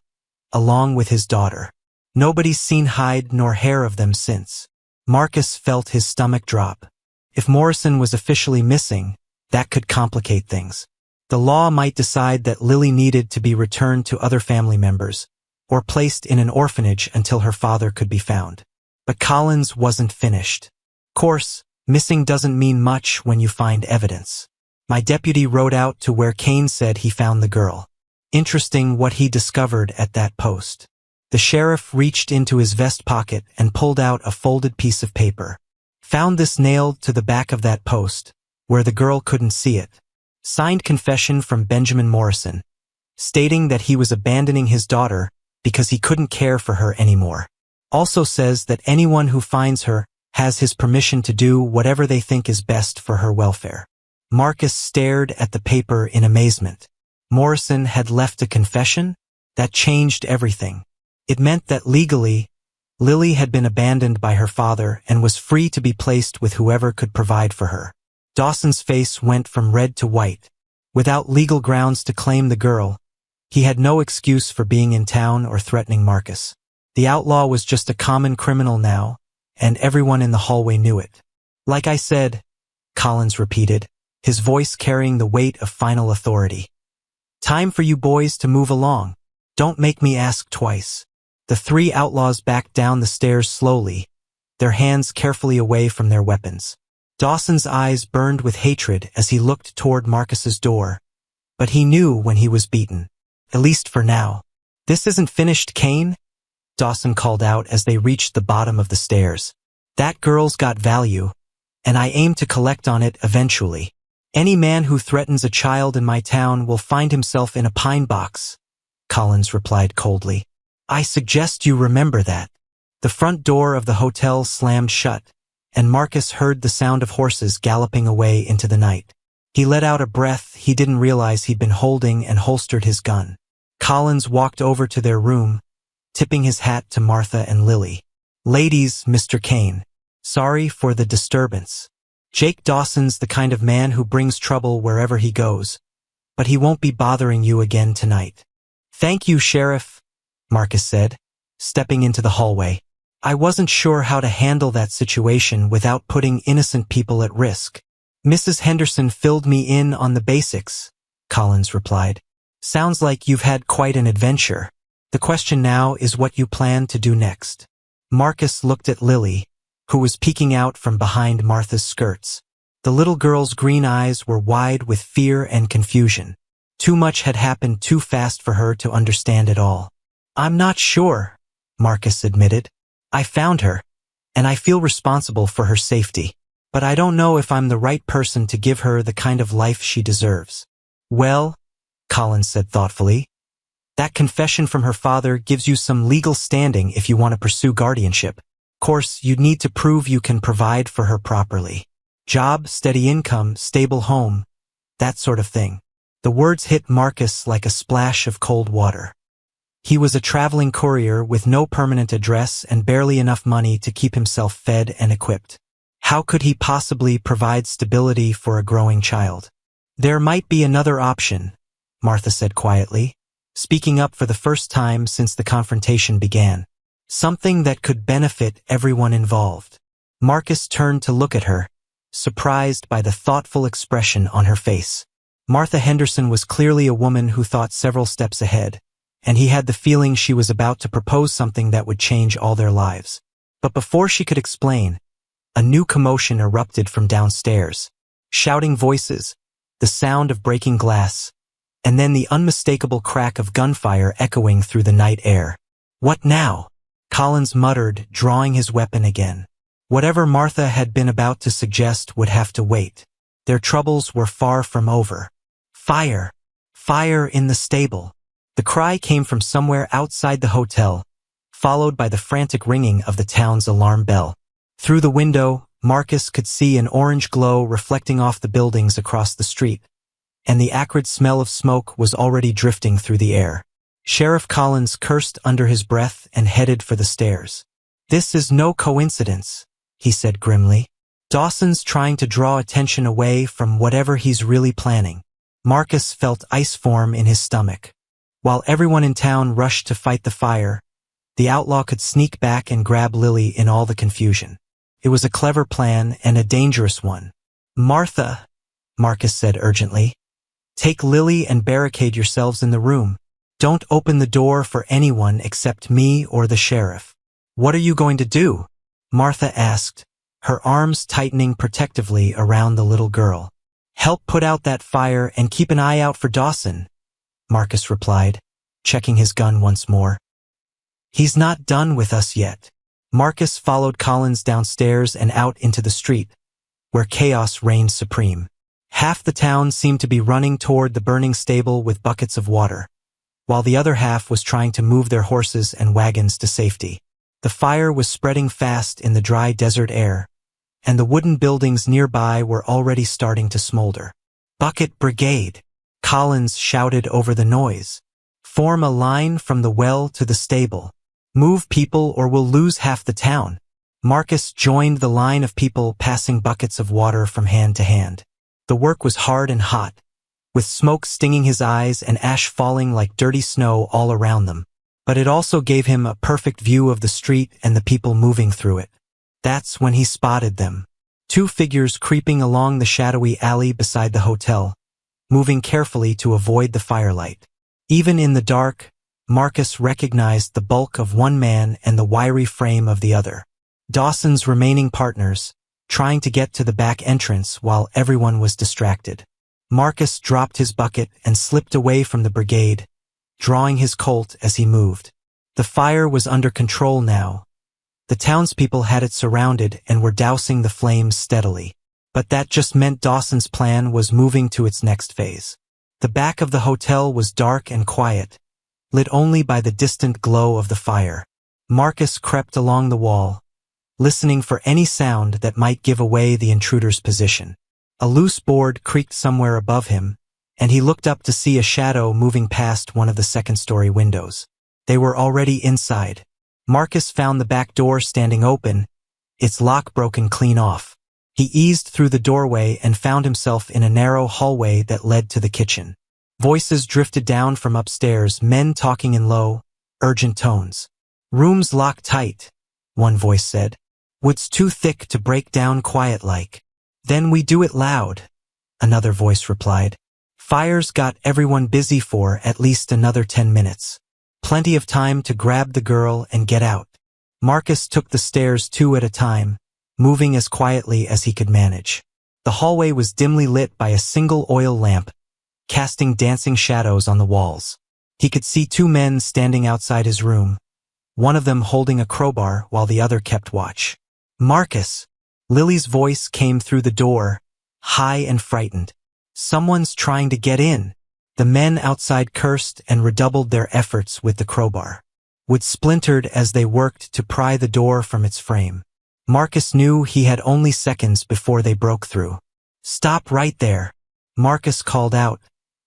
along with his daughter. Nobody's seen hide nor hair of them since. Marcus felt his stomach drop. If Morrison was officially missing, that could complicate things. The law might decide that Lily needed to be returned to other family members, or placed in an orphanage until her father could be found. But Collins wasn't finished. Of course, missing doesn't mean much when you find evidence. My deputy rode out to where Kane said he found the girl. Interesting what he discovered at that post. The sheriff reached into his vest pocket and pulled out a folded piece of paper. Found this nailed to the back of that post, where the girl couldn't see it. Signed confession from Benjamin Morrison, stating that he was abandoning his daughter because he couldn't care for her anymore. Also says that anyone who finds her has his permission to do whatever they think is best for her welfare. Marcus stared at the paper in amazement. Morrison had left a confession? That changed everything. It meant that legally, Lily had been abandoned by her father and was free to be placed with whoever could provide for her. Dawson's face went from red to white. Without legal grounds to claim the girl, he had no excuse for being in town or threatening Marcus. The outlaw was just a common criminal now, and everyone in the hallway knew it. Like I said, Collins repeated, his voice carrying the weight of final authority. Time for you boys to move along. Don't make me ask twice. The 3 outlaws backed down the stairs slowly, their hands carefully away from their weapons. Dawson's eyes burned with hatred as he looked toward Marcus's door, but he knew when he was beaten, at least for now. This isn't finished, Kane? Dawson called out as they reached the bottom of the stairs. That girl's got value, and I aim to collect on it eventually. Any man who threatens a child in my town will find himself in a pine box, Collins replied coldly. I suggest you remember that. The front door of the hotel slammed shut, and Marcus heard the sound of horses galloping away into the night. He let out a breath he didn't realize he'd been holding and holstered his gun. Collins walked over to their room, tipping his hat to Martha and Lily. Ladies, Mr. Kane. Sorry for the disturbance. Jake Dawson's the kind of man who brings trouble wherever he goes, but he won't be bothering you again tonight. Thank you, Sheriff, Marcus said, stepping into the hallway. I wasn't sure how to handle that situation without putting innocent people at risk. Mrs. Henderson filled me in on the basics, Collins replied. Sounds like you've had quite an adventure. The question now is what you plan to do next. Marcus looked at Lily, who was peeking out from behind Martha's skirts. The little girl's green eyes were wide with fear and confusion. Too much had happened too fast for her to understand it all. "I'm not sure," Marcus admitted. "I found her, and I feel responsible for her safety. But I don't know if I'm the right person to give her the kind of life she deserves." "Well," Collins said thoughtfully, "that confession from her father gives you some legal standing if you want to pursue guardianship. Of course, you'd need to prove you can provide for her properly. Job, steady income, stable home, that sort of thing." The words hit Marcus like a splash of cold water. He was a traveling courier with no permanent address and barely enough money to keep himself fed and equipped. How could he possibly provide stability for a growing child? "There might be another option," Martha said quietly, speaking up for the first time since the confrontation began. "Something that could benefit everyone involved." Marcus turned to look at her, surprised by the thoughtful expression on her face. Martha Henderson was clearly a woman who thought several steps ahead, and he had the feeling she was about to propose something that would change all their lives. But before she could explain, a new commotion erupted from downstairs. Shouting voices, the sound of breaking glass, and then the unmistakable crack of gunfire echoing through the night air. "What now?" Collins muttered, drawing his weapon again. Whatever Martha had been about to suggest would have to wait. Their troubles were far from over. "Fire! Fire in the stable!" The cry came from somewhere outside the hotel, followed by the frantic ringing of the town's alarm bell. Through the window, Marcus could see an orange glow reflecting off the buildings across the street, and the acrid smell of smoke was already drifting through the air. Sheriff Collins cursed under his breath and headed for the stairs. "This is no coincidence," he said grimly. "Dawson's trying to draw attention away from whatever he's really planning." Marcus felt ice form in his stomach. While everyone in town rushed to fight the fire, the outlaw could sneak back and grab Lily in all the confusion. It was a clever plan and a dangerous one. "Martha," Marcus said urgently, "take Lily and barricade yourselves in the room. Don't open the door for anyone except me or the sheriff." "What are you going to do?" Martha asked, her arms tightening protectively around the little girl. "Help put out that fire and keep an eye out for Dawson," Marcus replied, checking his gun once more. "He's not done with us yet." Marcus followed Collins downstairs and out into the street, where chaos reigned supreme. Half the town seemed to be running toward the burning stable with buckets of water, while the other half was trying to move their horses and wagons to safety. The fire was spreading fast in the dry desert air, and the wooden buildings nearby were already starting to smolder. "Bucket Brigade," Collins shouted over the noise. "Form a line from the well to the stable. Move people or we'll lose half the town." Marcus joined the line of people passing buckets of water from hand to hand. The work was hard and hot, with smoke stinging his eyes and ash falling like dirty snow all around them. But it also gave him a perfect view of the street and the people moving through it. That's when he spotted them. Two figures creeping along the shadowy alley beside the hotel, moving carefully to avoid the firelight. Even in the dark, Marcus recognized the bulk of one man and the wiry frame of the other. Dawson's remaining partners, trying to get to the back entrance while everyone was distracted. Marcus dropped his bucket and slipped away from the brigade, drawing his Colt as he moved. The fire was under control now. The townspeople had it surrounded and were dousing the flames steadily. But that just meant Dawson's plan was moving to its next phase. The back of the hotel was dark and quiet, lit only by the distant glow of the fire. Marcus crept along the wall, listening for any sound that might give away the intruder's position. A loose board creaked somewhere above him, and he looked up to see a shadow moving past one of the second-story windows. They were already inside. Marcus found the back door standing open, its lock broken clean off. He eased through the doorway and found himself in a narrow hallway that led to the kitchen. Voices drifted down from upstairs, men talking in low, urgent tones. "Room's locked tight," one voice said. "Wood's too thick to break down quiet like." "Then we do it loud," another voice replied. "Fire's got everyone busy for at least another 10 minutes. Plenty of time to grab the girl and get out." Marcus took the stairs 2 at a time, moving as quietly as he could manage. The hallway was dimly lit by a single oil lamp, casting dancing shadows on the walls. He could see two men standing outside his room, one of them holding a crowbar while the other kept watch. "Marcus!" Lily's voice came through the door, high and frightened. "Someone's trying to get in." The men outside cursed and redoubled their efforts with the crowbar. Wood splintered as they worked to pry the door from its frame. Marcus knew he had only seconds before they broke through. "Stop right there," Marcus called out,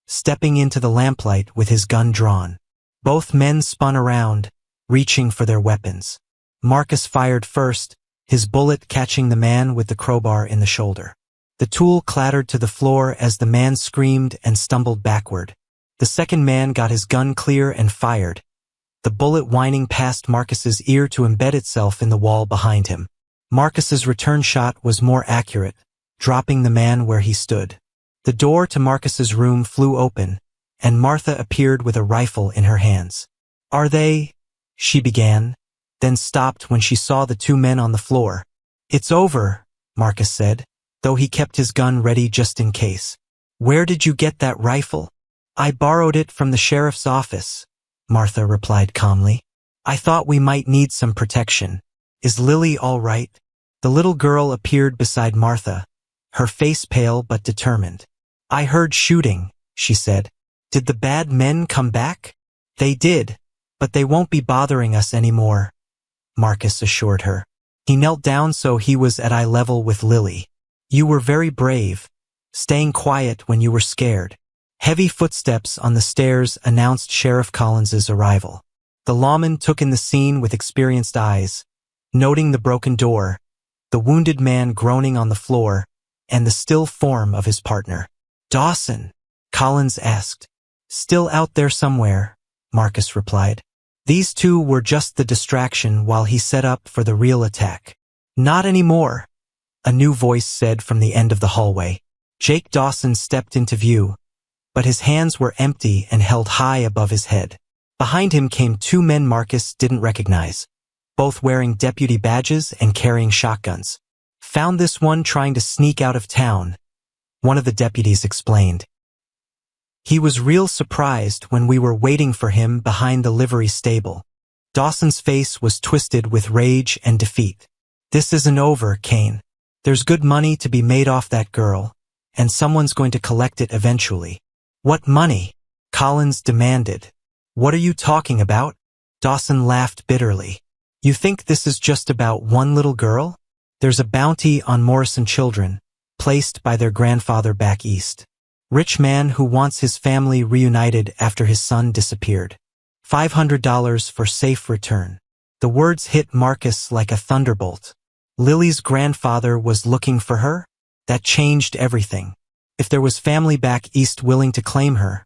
stepping into the lamplight with his gun drawn. Both men spun around, reaching for their weapons. Marcus fired first, his bullet catching the man with the crowbar in the shoulder. The tool clattered to the floor as the man screamed and stumbled backward. The second man got his gun clear and fired, the bullet whining past Marcus's ear to embed itself in the wall behind him. Marcus's return shot was more accurate, dropping the man where he stood. The door to Marcus's room flew open, and Martha appeared with a rifle in her hands. "Are they?" she began, then stopped when she saw the two men on the floor. "It's over," Marcus said, though he kept his gun ready just in case. "Where did you get that rifle?" "I borrowed it from the sheriff's office," Martha replied calmly. "I thought we might need some protection. Is Lily all right?" The little girl appeared beside Martha, her face pale but determined. "I heard shooting," she said. "Did the bad men come back?" "They did, but they won't be bothering us anymore," Marcus assured her. He knelt down so he was at eye level with Lily. "You were very brave, staying quiet when you were scared." Heavy footsteps on the stairs announced Sheriff Collins's arrival. The lawman took in the scene with experienced eyes, noting the broken door, the wounded man groaning on the floor, and the still form of his partner. "Dawson?" Collins asked. "Still out there somewhere," Marcus replied. These two were just the distraction while he set up for the real attack. "Not anymore," a new voice said from the end of the hallway. Jake Dawson stepped into view, but his hands were empty and held high above his head. Behind him came two men Marcus didn't recognize, both wearing deputy badges and carrying shotguns. "Found this one trying to sneak out of town," one of the deputies explained. "He was real surprised when we were waiting for him behind the livery stable." Dawson's face was twisted with rage and defeat. "This isn't over, Kane. There's good money to be made off that girl, and someone's going to collect it eventually." "What money?" Collins demanded. "What are you talking about?" Dawson laughed bitterly. "You think this is just about one little girl? There's a bounty on Morrison children, placed by their grandfather back east. Rich man who wants his family reunited after his son disappeared. $500 for safe return." The words hit Marcus like a thunderbolt. Lily's grandfather was looking for her? That changed everything. If there was family back east willing to claim her,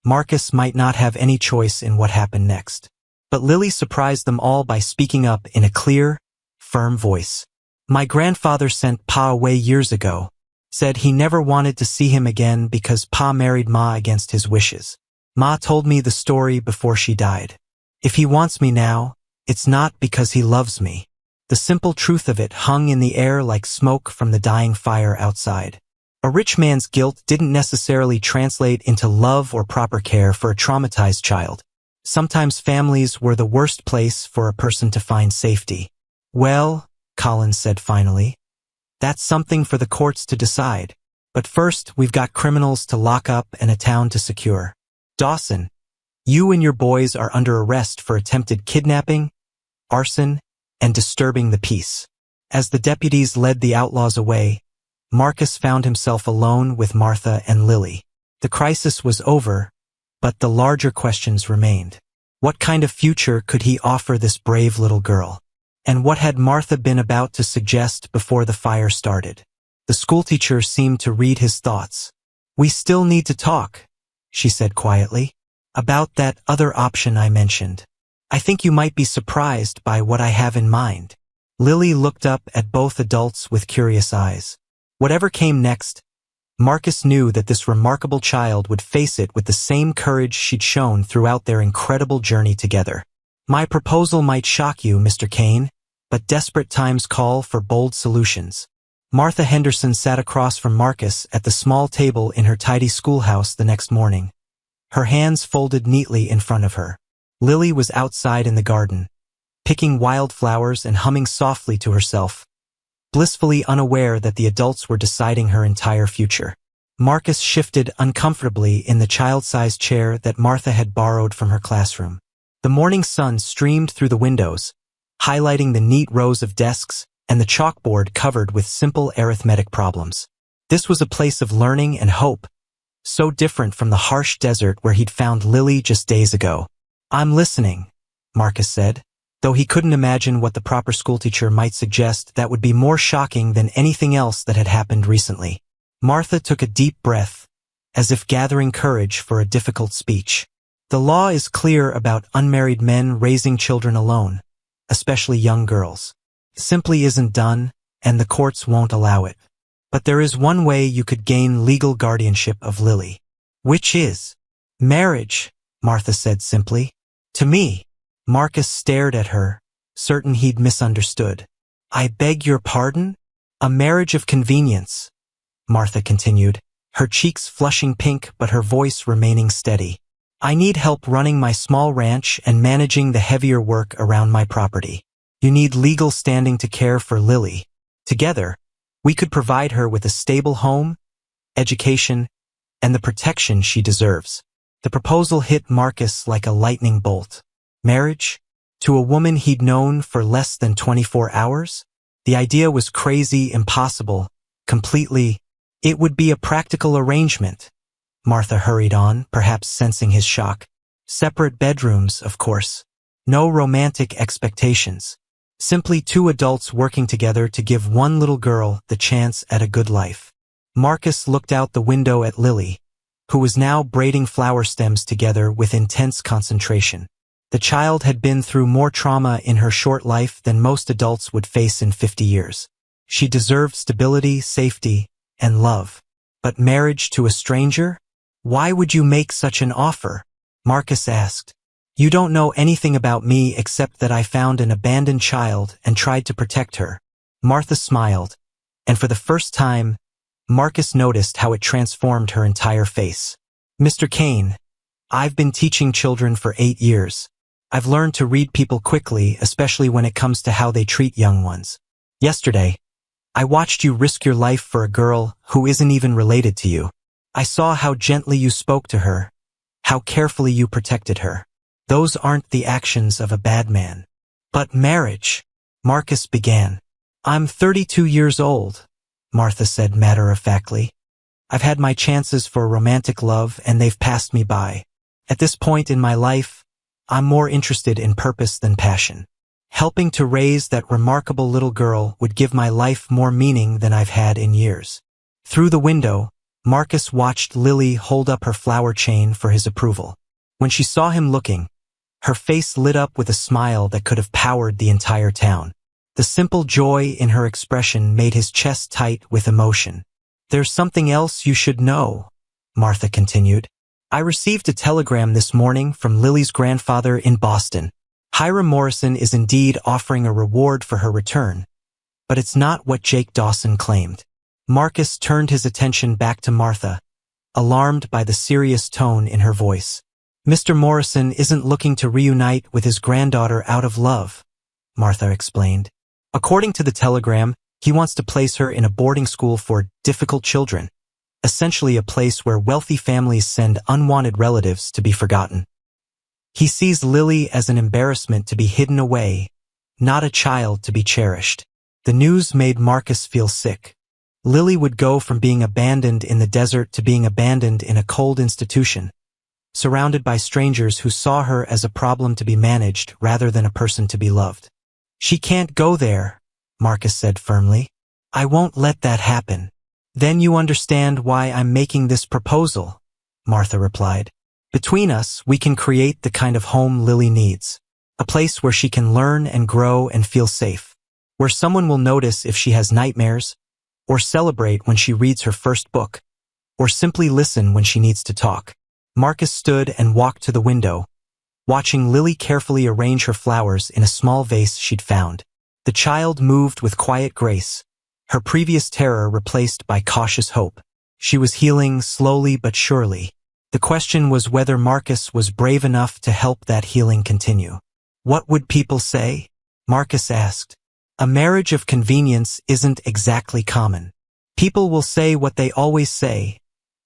Marcus might not have any choice in what happened next. But Lily surprised them all by speaking up in a clear, firm voice. "My grandfather sent Pa away years ago. Said he never wanted to see him again because Pa married Ma against his wishes. Ma told me the story before she died. If he wants me now, it's not because he loves me." The simple truth of it hung in the air like smoke from the dying fire outside. A rich man's guilt didn't necessarily translate into love or proper care for a traumatized child. Sometimes families were the worst place for a person to find safety. "Well," Collins said finally, "that's something for the courts to decide. But first, we've got criminals to lock up and a town to secure. Dawson, you and your boys are under arrest for attempted kidnapping, arson, and disturbing the peace." As the deputies led the outlaws away, Marcus found himself alone with Martha and Lily. The crisis was over, but the larger questions remained. What kind of future could he offer this brave little girl? And what had Martha been about to suggest before the fire started? The schoolteacher seemed to read his thoughts. "We still need to talk," she said quietly, "about that other option I mentioned. I think you might be surprised by what I have in mind." Lily looked up at both adults with curious eyes. Whatever came next, Marcus knew that this remarkable child would face it with the same courage she'd shown throughout their incredible journey together. "My proposal might shock you, Mr. Kane, but desperate times call for bold solutions. Martha Henderson sat across from Marcus at the small table in her tidy schoolhouse the next morning, her hands folded neatly in front of her. Lily was outside in the garden, picking wildflowers and humming softly to herself, blissfully unaware that the adults were deciding her entire future. Marcus shifted uncomfortably in the child-sized chair that Martha had borrowed from her classroom. The morning sun streamed through the windows, highlighting the neat rows of desks and the chalkboard covered with simple arithmetic problems. This was a place of learning and hope, so different from the harsh desert where he'd found Lily just days ago. "I'm listening," Marcus said, though he couldn't imagine what the proper schoolteacher might suggest that would be more shocking than anything else that had happened recently. Martha took a deep breath, as if gathering courage for a difficult speech. "The law is clear about unmarried men raising children alone, especially young girls. It simply isn't done, and the courts won't allow it. But there is one way you could gain legal guardianship of Lily." "Which is?" "Marriage," Martha said simply. "To me." Marcus stared at her, certain he'd misunderstood. "I beg your pardon?" "A marriage of convenience," Martha continued, her cheeks flushing pink but her voice remaining steady. "I need help running my small ranch and managing the heavier work around my property. You need legal standing to care for Lily. Together, we could provide her with a stable home, education, and the protection she deserves." The proposal hit Marcus like a lightning bolt. Marriage? To a woman he'd known for less than 24 hours? The idea was crazy, impossible, completely. "It would be a practical arrangement," Martha hurried on, perhaps sensing his shock. "Separate bedrooms, of course. No romantic expectations. Simply two adults working together to give one little girl the chance at a good life." Marcus looked out the window at Lily, who was now braiding flower stems together with intense concentration. The child had been through more trauma in her short life than most adults would face in 50 years. She deserved stability, safety, and love. But marriage to a stranger? "Why would you make such an offer?" Marcus asked. "You don't know anything about me except that I found an abandoned child and tried to protect her." Martha smiled, and for the first time, Marcus noticed how it transformed her entire face. "Mr. Kane, I've been teaching children for 8 years. I've learned to read people quickly, especially when it comes to how they treat young ones. Yesterday, I watched you risk your life for a girl who isn't even related to you. I saw how gently you spoke to her, how carefully you protected her. Those aren't the actions of a bad man." "But marriage," Marcus began. "I'm 32 years old," Martha said matter-of-factly. "I've had my chances for romantic love and they've passed me by. At this point in my life, I'm more interested in purpose than passion. Helping to raise that remarkable little girl would give my life more meaning than I've had in years." Through the window, Marcus watched Lily hold up her flower chain for his approval. When she saw him looking, her face lit up with a smile that could have powered the entire town. The simple joy in her expression made his chest tight with emotion. "There's something else you should know," Martha continued. "I received a telegram this morning from Lily's grandfather in Boston. Hiram Morrison is indeed offering a reward for her return, but it's not what Jake Dawson claimed." Marcus turned his attention back to Martha, alarmed by the serious tone in her voice. "Mr. Morrison isn't looking to reunite with his granddaughter out of love," Martha explained. "According to the telegram, he wants to place her in a boarding school for difficult children, essentially a place where wealthy families send unwanted relatives to be forgotten. He sees Lily as an embarrassment to be hidden away, not a child to be cherished." The news made Marcus feel sick. Lily would go from being abandoned in the desert to being abandoned in a cold institution, surrounded by strangers who saw her as a problem to be managed rather than a person to be loved. "She can't go there," Marcus said firmly. "I won't let that happen." "Then you understand why I'm making this proposal," Martha replied. "Between us, we can create the kind of home Lily needs. A place where she can learn and grow and feel safe. Where someone will notice if she has nightmares, or celebrate when she reads her first book, or simply listen when she needs to talk." Marcus stood and walked to the window, watching Lily carefully arrange her flowers in a small vase she'd found. The child moved with quiet grace, her previous terror replaced by cautious hope. She was healing slowly but surely. The question was whether Marcus was brave enough to help that healing continue. What would people say? Marcus asked. A marriage of convenience isn't exactly common. People will say what they always say,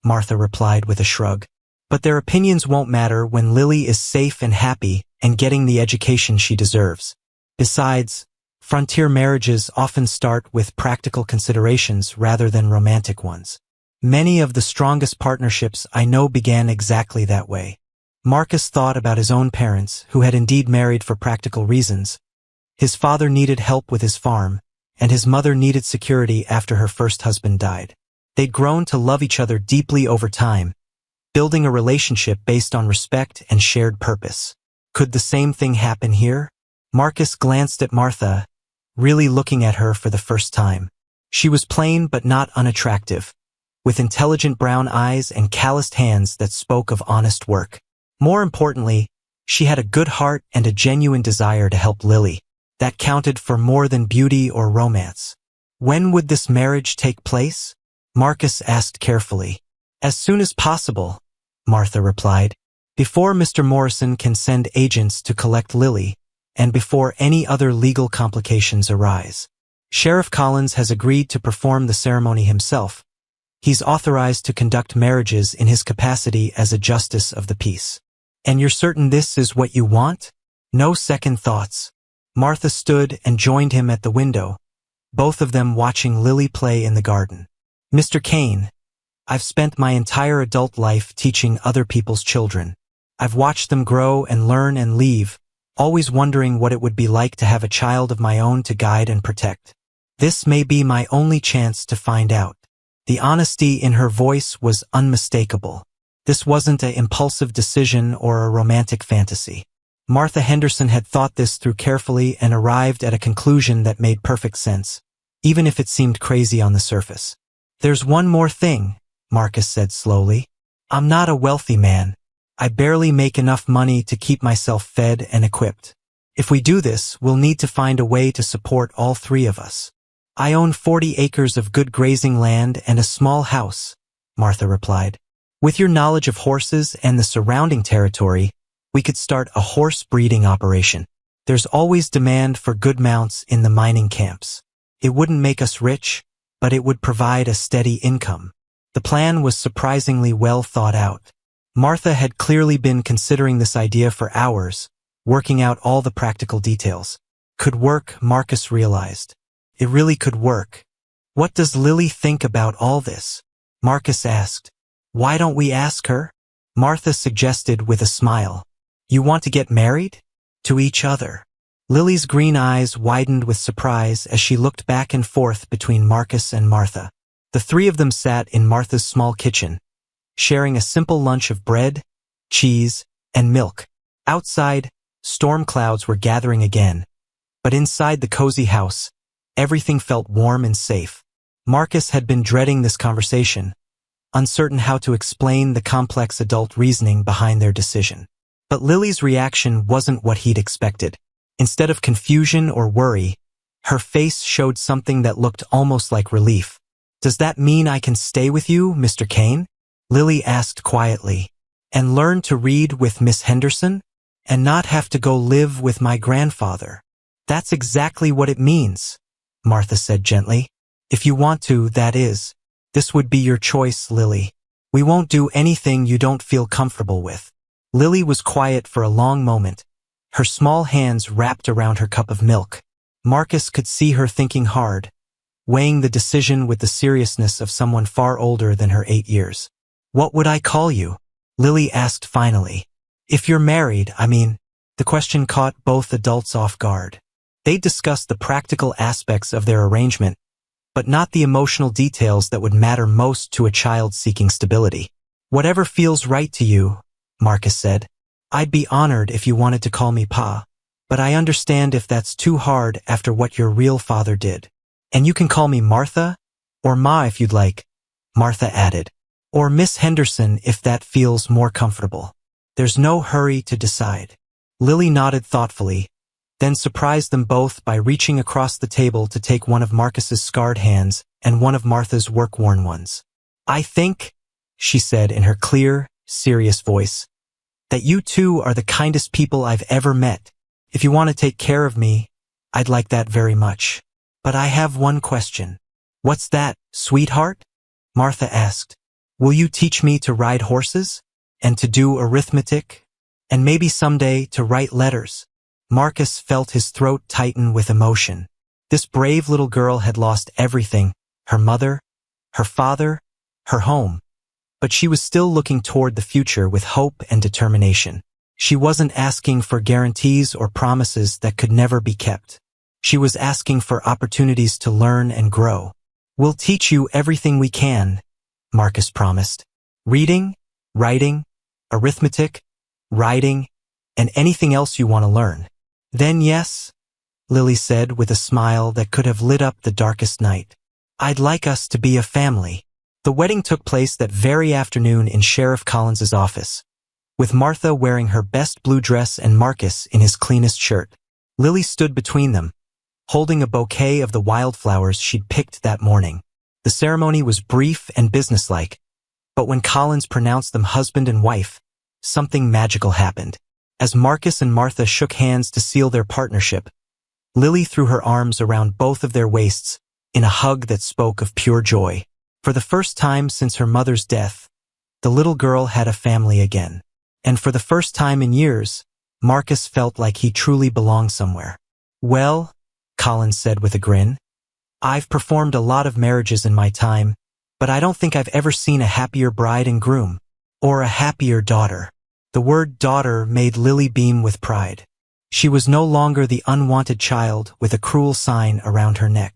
Martha replied with a shrug. But their opinions won't matter when Lily is safe and happy and getting the education she deserves. Besides, frontier marriages often start with practical considerations rather than romantic ones. Many of the strongest partnerships I know began exactly that way. Marcus thought about his own parents, who had indeed married for practical reasons. His father needed help with his farm, and his mother needed security after her first husband died. They'd grown to love each other deeply over time, building a relationship based on respect and shared purpose. Could the same thing happen here? Marcus glanced at Martha, really looking at her for the first time. She was plain but not unattractive, with intelligent brown eyes and calloused hands that spoke of honest work. More importantly, she had a good heart and a genuine desire to help Lily. That counted for more than beauty or romance. When would this marriage take place? Marcus asked carefully. As soon as possible, Martha replied. Before Mr. Morrison can send agents to collect Lily, and before any other legal complications arise. Sheriff Collins has agreed to perform the ceremony himself. He's authorized to conduct marriages in his capacity as a justice of the peace. And you're certain this is what you want? No second thoughts. Martha stood and joined him at the window, both of them watching Lily play in the garden. Mr. Kane, I've spent my entire adult life teaching other people's children. I've watched them grow and learn and leave, always wondering what it would be like to have a child of my own to guide and protect. This may be my only chance to find out. The honesty in her voice was unmistakable. This wasn't an impulsive decision or a romantic fantasy. Martha Henderson had thought this through carefully and arrived at a conclusion that made perfect sense, even if it seemed crazy on the surface. There's one more thing, Marcus said slowly. I'm not a wealthy man. I barely make enough money to keep myself fed and equipped. If we do this, we'll need to find a way to support all three of us. I own 40 acres of good grazing land and a small house, Martha replied. With your knowledge of horses and the surrounding territory, we could start a horse breeding operation. There's always demand for good mounts in the mining camps. It wouldn't make us rich, but it would provide a steady income. The plan was surprisingly well thought out. Martha had clearly been considering this idea for hours, working out all the practical details. Could work, Marcus realized. It really could work. What does Lily think about all this? Marcus asked. Why don't we ask her? Martha suggested with a smile. You want to get married? To each other. Lily's green eyes widened with surprise as she looked back and forth between Marcus and Martha. The three of them sat in Martha's small kitchen, sharing a simple lunch of bread, cheese, and milk. Outside, storm clouds were gathering again, but inside the cozy house, everything felt warm and safe. Marcus had been dreading this conversation, uncertain how to explain the complex adult reasoning behind their decision. But Lily's reaction wasn't what he'd expected. Instead of confusion or worry, her face showed something that looked almost like relief. Does that mean I can stay with you, Mr. Kane? Lily asked quietly. And learn to read with Miss Henderson? And not have to go live with my grandfather? That's exactly what it means, Martha said gently. If you want to, that is. This would be your choice, Lily. We won't do anything you don't feel comfortable with. Lily was quiet for a long moment, her small hands wrapped around her cup of milk. Marcus could see her thinking hard, weighing the decision with the seriousness of someone far older than her 8 years. What would I call you? Lily asked finally. If you're married, I mean. The question caught both adults off guard. They discussed the practical aspects of their arrangement, but not the emotional details that would matter most to a child seeking stability. Whatever feels right to you, Marcus said. I'd be honored if you wanted to call me Pa, but I understand if that's too hard after what your real father did. And you can call me Martha, or Ma if you'd like, Martha added, or Miss Henderson if that feels more comfortable. There's no hurry to decide. Lily nodded thoughtfully, then surprised them both by reaching across the table to take one of Marcus's scarred hands and one of Martha's work-worn ones. "I think," she said in her clear, serious voice, "that you two are the kindest people I've ever met. If you want to take care of me, I'd like that very much. But I have one question." "What's that, sweetheart?" Martha asked. "Will you teach me to ride horses? And to do arithmetic? And maybe someday to write letters?" Marcus felt his throat tighten with emotion. This brave little girl had lost everything: her mother, her father, her home. But she was still looking toward the future with hope and determination. She wasn't asking for guarantees or promises that could never be kept. She was asking for opportunities to learn and grow. "We'll teach you everything we can," Marcus promised. "Reading, writing, arithmetic, riding, and anything else you want to learn." "Then yes," Lily said with a smile that could have lit up the darkest night. "I'd like us to be a family." The wedding took place that very afternoon in Sheriff Collins's office, with Martha wearing her best blue dress and Marcus in his cleanest shirt. Lily stood between them, holding a bouquet of the wildflowers she'd picked that morning. The ceremony was brief and businesslike, but when Collins pronounced them husband and wife, something magical happened. As Marcus and Martha shook hands to seal their partnership, Lily threw her arms around both of their waists in a hug that spoke of pure joy. For the first time since her mother's death, the little girl had a family again. And for the first time in years, Marcus felt like he truly belonged somewhere. "Well," Collins said with a grin, "I've performed a lot of marriages in my time, but I don't think I've ever seen a happier bride and groom, or a happier daughter." The word daughter made Lily beam with pride. She was no longer the unwanted child with a cruel sign around her neck.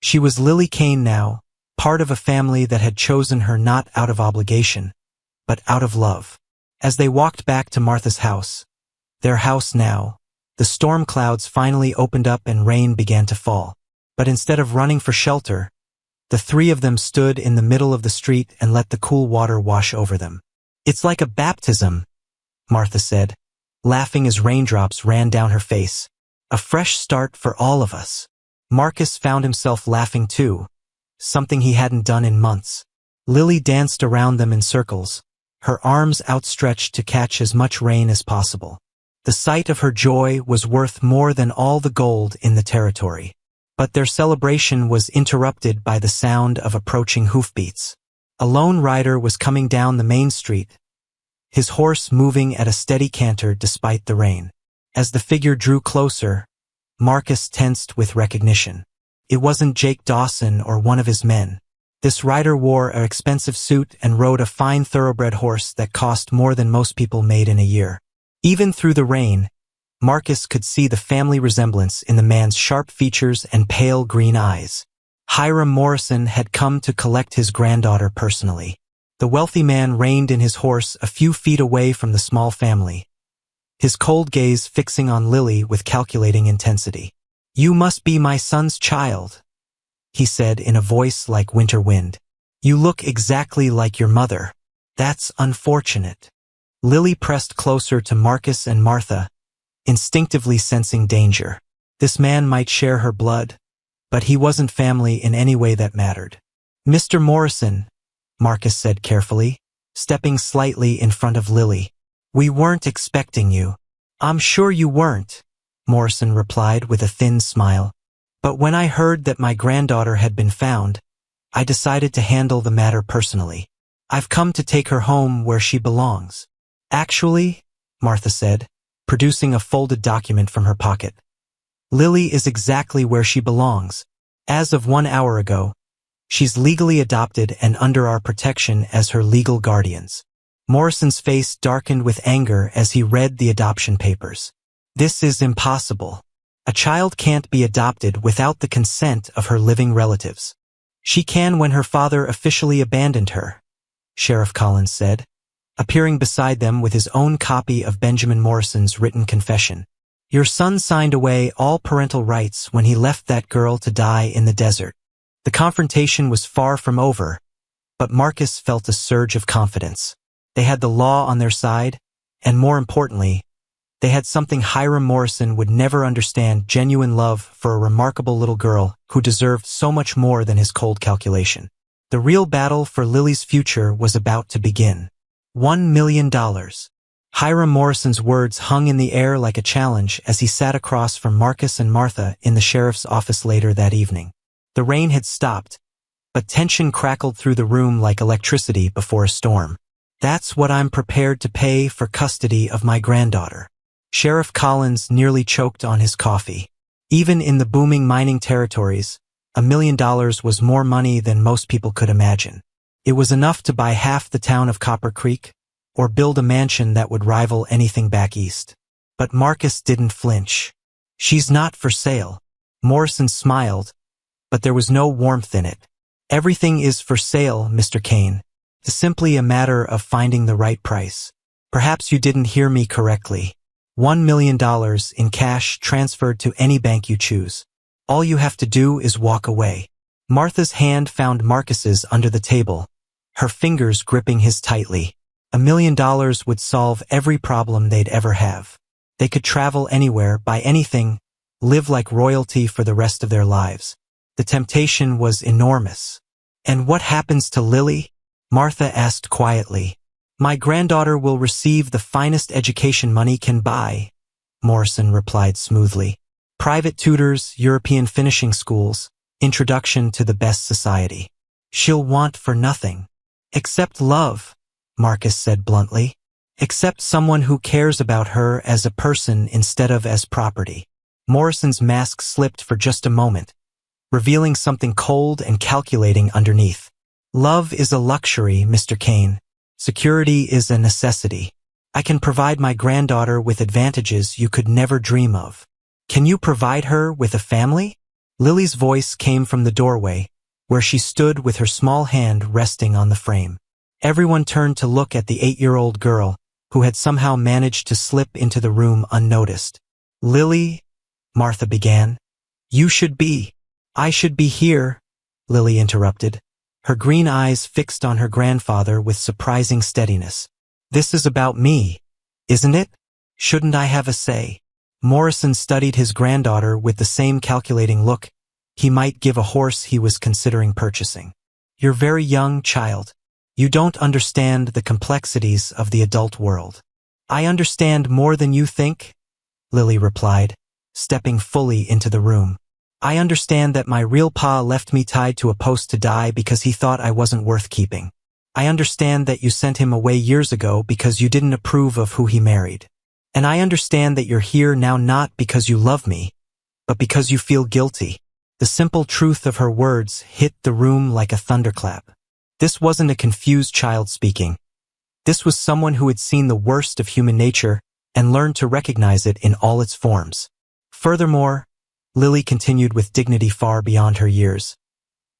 She was Lily Kane now, part of a family that had chosen her not out of obligation, but out of love. As they walked back to Martha's house, their house now, the storm clouds finally opened up and rain began to fall. But instead of running for shelter, the three of them stood in the middle of the street and let the cool water wash over them. "It's like a baptism," Martha said, laughing as raindrops ran down her face. "A fresh start for all of us." Marcus found himself laughing too, something he hadn't done in months. Lily danced around them in circles, her arms outstretched to catch as much rain as possible. The sight of her joy was worth more than all the gold in the territory. But their celebration was interrupted by the sound of approaching hoofbeats. A lone rider was coming down the main street, his horse moving at a steady canter despite the rain. As the figure drew closer, Marcus tensed with recognition. It wasn't Jake Dawson or one of his men. This rider wore an expensive suit and rode a fine thoroughbred horse that cost more than most people made in a year. Even through the rain, Marcus could see the family resemblance in the man's sharp features and pale green eyes. Hiram Morrison had come to collect his granddaughter personally. The wealthy man reined in his horse a few feet away from the small family, his cold gaze fixing on Lily with calculating intensity. "You must be my son's child," he said in a voice like winter wind. "You look exactly like your mother. That's unfortunate." Lily pressed closer to Marcus and Martha, instinctively sensing danger. This man might share her blood, but he wasn't family in any way that mattered. "Mr. Morrison," Marcus said carefully, stepping slightly in front of Lily, "we weren't expecting you." "I'm sure you weren't," Morrison replied with a thin smile. "But when I heard that my granddaughter had been found, I decided to handle the matter personally. I've come to take her home where she belongs." "Actually," Martha said, producing a folded document from her pocket, "Lily is exactly where she belongs. As of 1 hour ago, she's legally adopted and under our protection as her legal guardians." Morrison's face darkened with anger as he read the adoption papers. "This is impossible. A child can't be adopted without the consent of her living relatives." "She can when her father officially abandoned her," Sheriff Collins said, appearing beside them with his own copy of Benjamin Morrison's written confession. "Your son signed away all parental rights when he left that girl to die in the desert." The confrontation was far from over, but Marcus felt a surge of confidence. They had the law on their side, and more importantly, They had something Hiram Morrison would never understand: genuine love for a remarkable little girl who deserved so much more than his cold calculation. The real battle for Lily's future was about to begin. $1 million. Hiram Morrison's words hung in the air like a challenge as he sat across from Marcus and Martha in the sheriff's office later that evening. The rain had stopped, but tension crackled through the room like electricity before a storm. "That's what I'm prepared to pay for custody of my granddaughter." Sheriff Collins nearly choked on his coffee. Even in the booming mining territories, $1 million was more money than most people could imagine. It was enough to buy half the town of Copper Creek, or build a mansion that would rival anything back east. But Marcus didn't flinch. "She's not for sale." Morrison smiled, but there was no warmth in it. "Everything is for sale, Mr. Kane. It's simply a matter of finding the right price." "Perhaps you didn't hear me correctly. $1 million in cash transferred to any bank you choose. All you have to do is walk away." Martha's hand found Marcus's under the table, her fingers gripping his tightly. $1 million would solve every problem they'd ever have. They could travel anywhere, buy anything, live like royalty for the rest of their lives. The temptation was enormous. "And what happens to Lily?" Martha asked quietly. "My granddaughter will receive the finest education money can buy," Morrison replied smoothly. "Private tutors, European finishing schools, introduction to the best society. She'll want for nothing. Except love," Marcus said bluntly. "Except someone who cares about her as a person instead of as property." Morrison's mask slipped for just a moment, revealing something cold and calculating underneath. "Love is a luxury, Mr. Kane. Security is a necessity. I can provide my granddaughter with advantages you could never dream of. Can you provide her with a family?" Lily's voice came from the doorway, where she stood with her small hand resting on the frame. Everyone turned to look at the 8-year-old girl, who had somehow managed to slip into the room unnoticed. "Lily," Martha began. I should be here," Lily interrupted, her green eyes fixed on her grandfather with surprising steadiness. "This is about me, isn't it? Shouldn't I have a say?" Morrison studied his granddaughter with the same calculating look he might give a horse he was considering purchasing. "You're very young, child. You don't understand the complexities of the adult world." "I understand more than you think," Lily replied, stepping fully into the room. "I understand that my real pa left me tied to a post to die because he thought I wasn't worth keeping. I understand that you sent him away years ago because you didn't approve of who he married. And I understand that you're here now not because you love me, but because you feel guilty." The simple truth of her words hit the room like a thunderclap. This wasn't a confused child speaking. This was someone who had seen the worst of human nature and learned to recognize it in all its forms. Furthermore, Lily continued with dignity far beyond her years,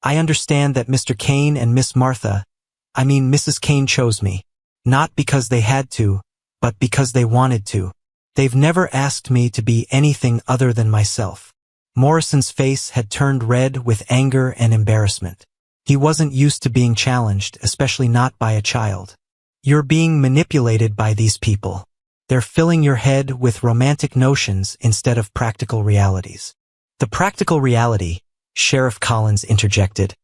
"I understand that Mr. Kane and Mrs. Kane chose me, not because they had to, but because they wanted to. They've never asked me to be anything other than myself." Morrison's face had turned red with anger and embarrassment. He wasn't used to being challenged, especially not by a child. "You're being manipulated by these people. They're filling your head with romantic notions instead of practical realities." "The practical reality," Sheriff Collins interjected,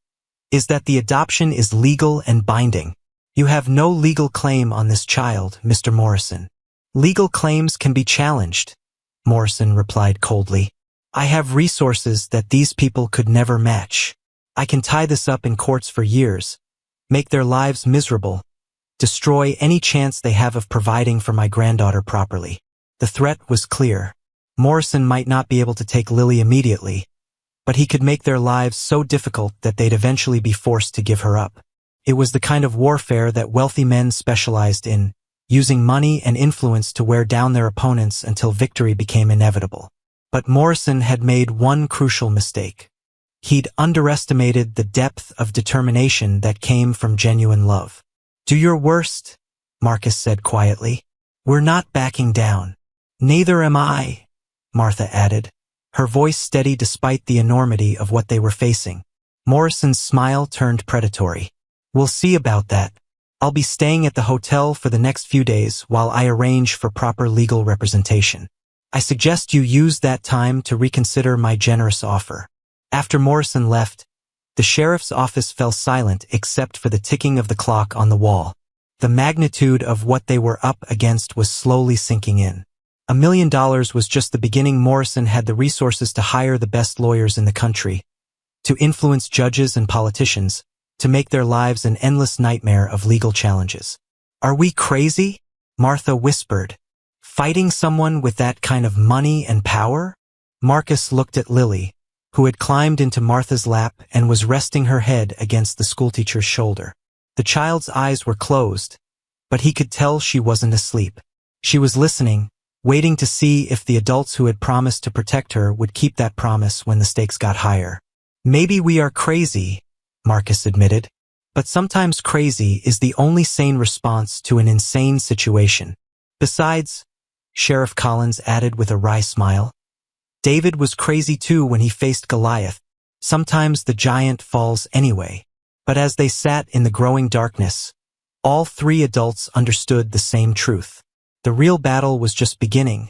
"is that the adoption is legal and binding. You have no legal claim on this child, Mr. Morrison." "Legal claims can be challenged," Morrison replied coldly. "I have resources that these people could never match. I can tie this up in courts for years, make their lives miserable, destroy any chance they have of providing for my granddaughter properly." The threat was clear. Morrison might not be able to take Lily immediately, but he could make their lives so difficult that they'd eventually be forced to give her up. It was the kind of warfare that wealthy men specialized in, using money and influence to wear down their opponents until victory became inevitable. But Morrison had made one crucial mistake. He'd underestimated the depth of determination that came from genuine love. "Do your worst," Marcus said quietly. "We're not backing down." "Neither am I," Martha added, her voice steady despite the enormity of what they were facing. Morrison's smile turned predatory. "We'll see about that. I'll be staying at the hotel for the next few days while I arrange for proper legal representation. I suggest you use that time to reconsider my generous offer." After Morrison left, the sheriff's office fell silent except for the ticking of the clock on the wall. The magnitude of what they were up against was slowly sinking in. $1 million was just the beginning. Morrison had the resources to hire the best lawyers in the country, to influence judges and politicians, to make their lives an endless nightmare of legal challenges. "Are we crazy?" Martha whispered. "Fighting someone with that kind of money and power?" Marcus looked at Lily, who had climbed into Martha's lap and was resting her head against the schoolteacher's shoulder. The child's eyes were closed, but he could tell she wasn't asleep. She was listening, waiting to see if the adults who had promised to protect her would keep that promise when the stakes got higher. "Maybe we are crazy," Marcus admitted, "but sometimes crazy is the only sane response to an insane situation. Besides," Sheriff Collins added with a wry smile, "David was crazy too when he faced Goliath. Sometimes the giant falls anyway." But as they sat in the growing darkness, all three adults understood the same truth. The real battle was just beginning,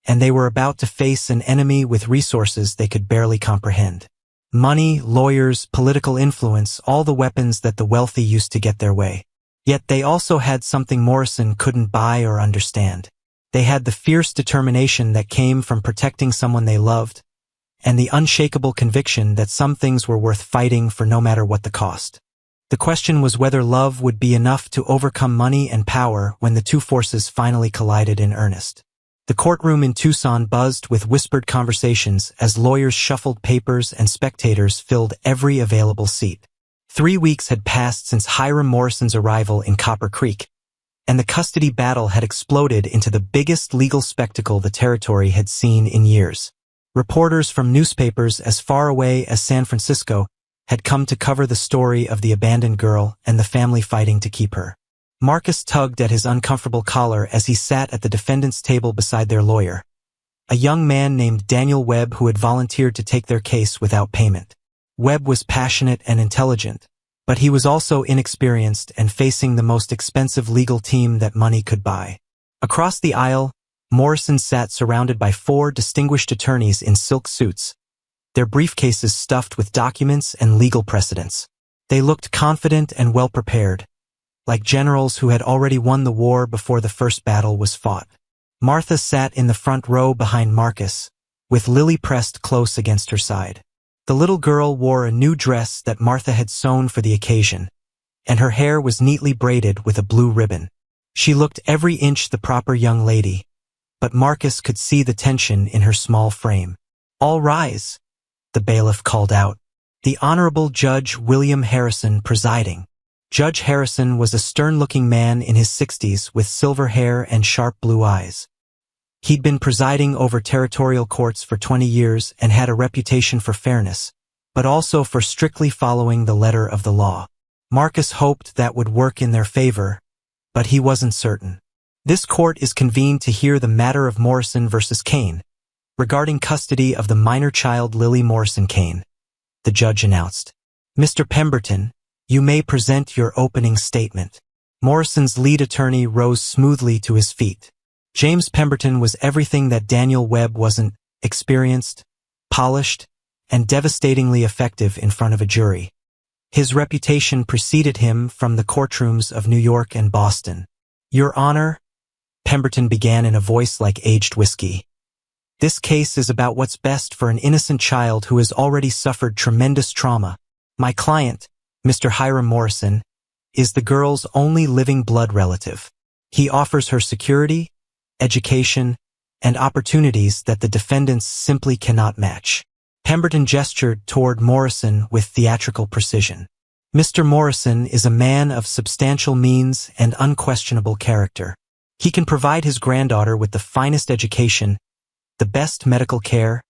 and they were about to face an enemy with resources they could barely comprehend. Money, lawyers, political influence, all the weapons that the wealthy used to get their way. Yet they also had something Morrison couldn't buy or understand. They had the fierce determination that came from protecting someone they loved, and the unshakable conviction that some things were worth fighting for no matter what the cost. The question was whether love would be enough to overcome money and power when the two forces finally collided in earnest. The courtroom in Tucson buzzed with whispered conversations as lawyers shuffled papers and spectators filled every available seat. 3 weeks had passed since Hiram Morrison's arrival in Copper Creek, and the custody battle had exploded into the biggest legal spectacle the territory had seen in years. Reporters from newspapers as far away as San Francisco had come to cover the story of the abandoned girl and the family fighting to keep her. Marcus tugged at his uncomfortable collar as he sat at the defendant's table beside their lawyer, a young man named Daniel Webb who had volunteered to take their case without payment. Webb was passionate and intelligent, but he was also inexperienced and facing the most expensive legal team that money could buy. Across the aisle, Morrison sat surrounded by 4 distinguished attorneys in silk suits, their briefcases stuffed with documents and legal precedents. They looked confident and well-prepared, like generals who had already won the war before the first battle was fought. Martha sat in the front row behind Marcus, with Lily pressed close against her side. The little girl wore a new dress that Martha had sewn for the occasion, and her hair was neatly braided with a blue ribbon. She looked every inch the proper young lady, but Marcus could see the tension in her small frame. "All rise," the bailiff called out. The Honorable Judge William Harrison presiding. Judge Harrison was a stern-looking man in his 60s with silver hair and sharp blue eyes. He'd been presiding over territorial courts for 20 years and had a reputation for fairness, but also for strictly following the letter of the law. Marcus hoped that would work in their favor, but he wasn't certain. "This court is convened to hear the matter of Morrison versus Kane, regarding custody of the minor child Lily Morrison Kane," the judge announced. "Mr. Pemberton, you may present your opening statement." Morrison's lead attorney rose smoothly to his feet. James Pemberton was everything that Daniel Webb wasn't: experienced, polished, and devastatingly effective in front of a jury. His reputation preceded him from the courtrooms of New York and Boston. "Your Honor," Pemberton began in a voice like aged whiskey, "this case is about what's best for an innocent child who has already suffered tremendous trauma. My client, Mr. Hiram Morrison, is the girl's only living blood relative. He offers her security, education, and opportunities that the defendants simply cannot match." Pemberton gestured toward Morrison with theatrical precision. "Mr. Morrison is a man of substantial means and unquestionable character. He can provide his granddaughter with the finest education, the best medical care,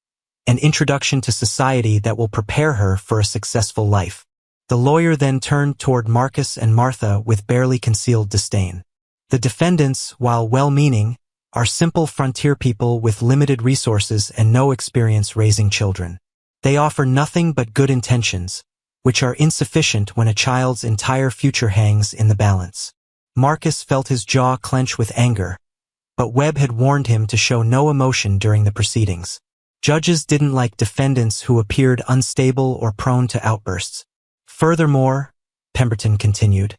and introduction to society that will prepare her for a successful life." The lawyer then turned toward Marcus and Martha with barely concealed disdain. "The defendants, while well-meaning, are simple frontier people with limited resources and no experience raising children. They offer nothing but good intentions, which are insufficient when a child's entire future hangs in the balance. Marcus felt his jaw clench with anger, but Webb had warned him to show no emotion during the proceedings. Judges didn't like defendants who appeared unstable or prone to outbursts. Furthermore, Pemberton continued,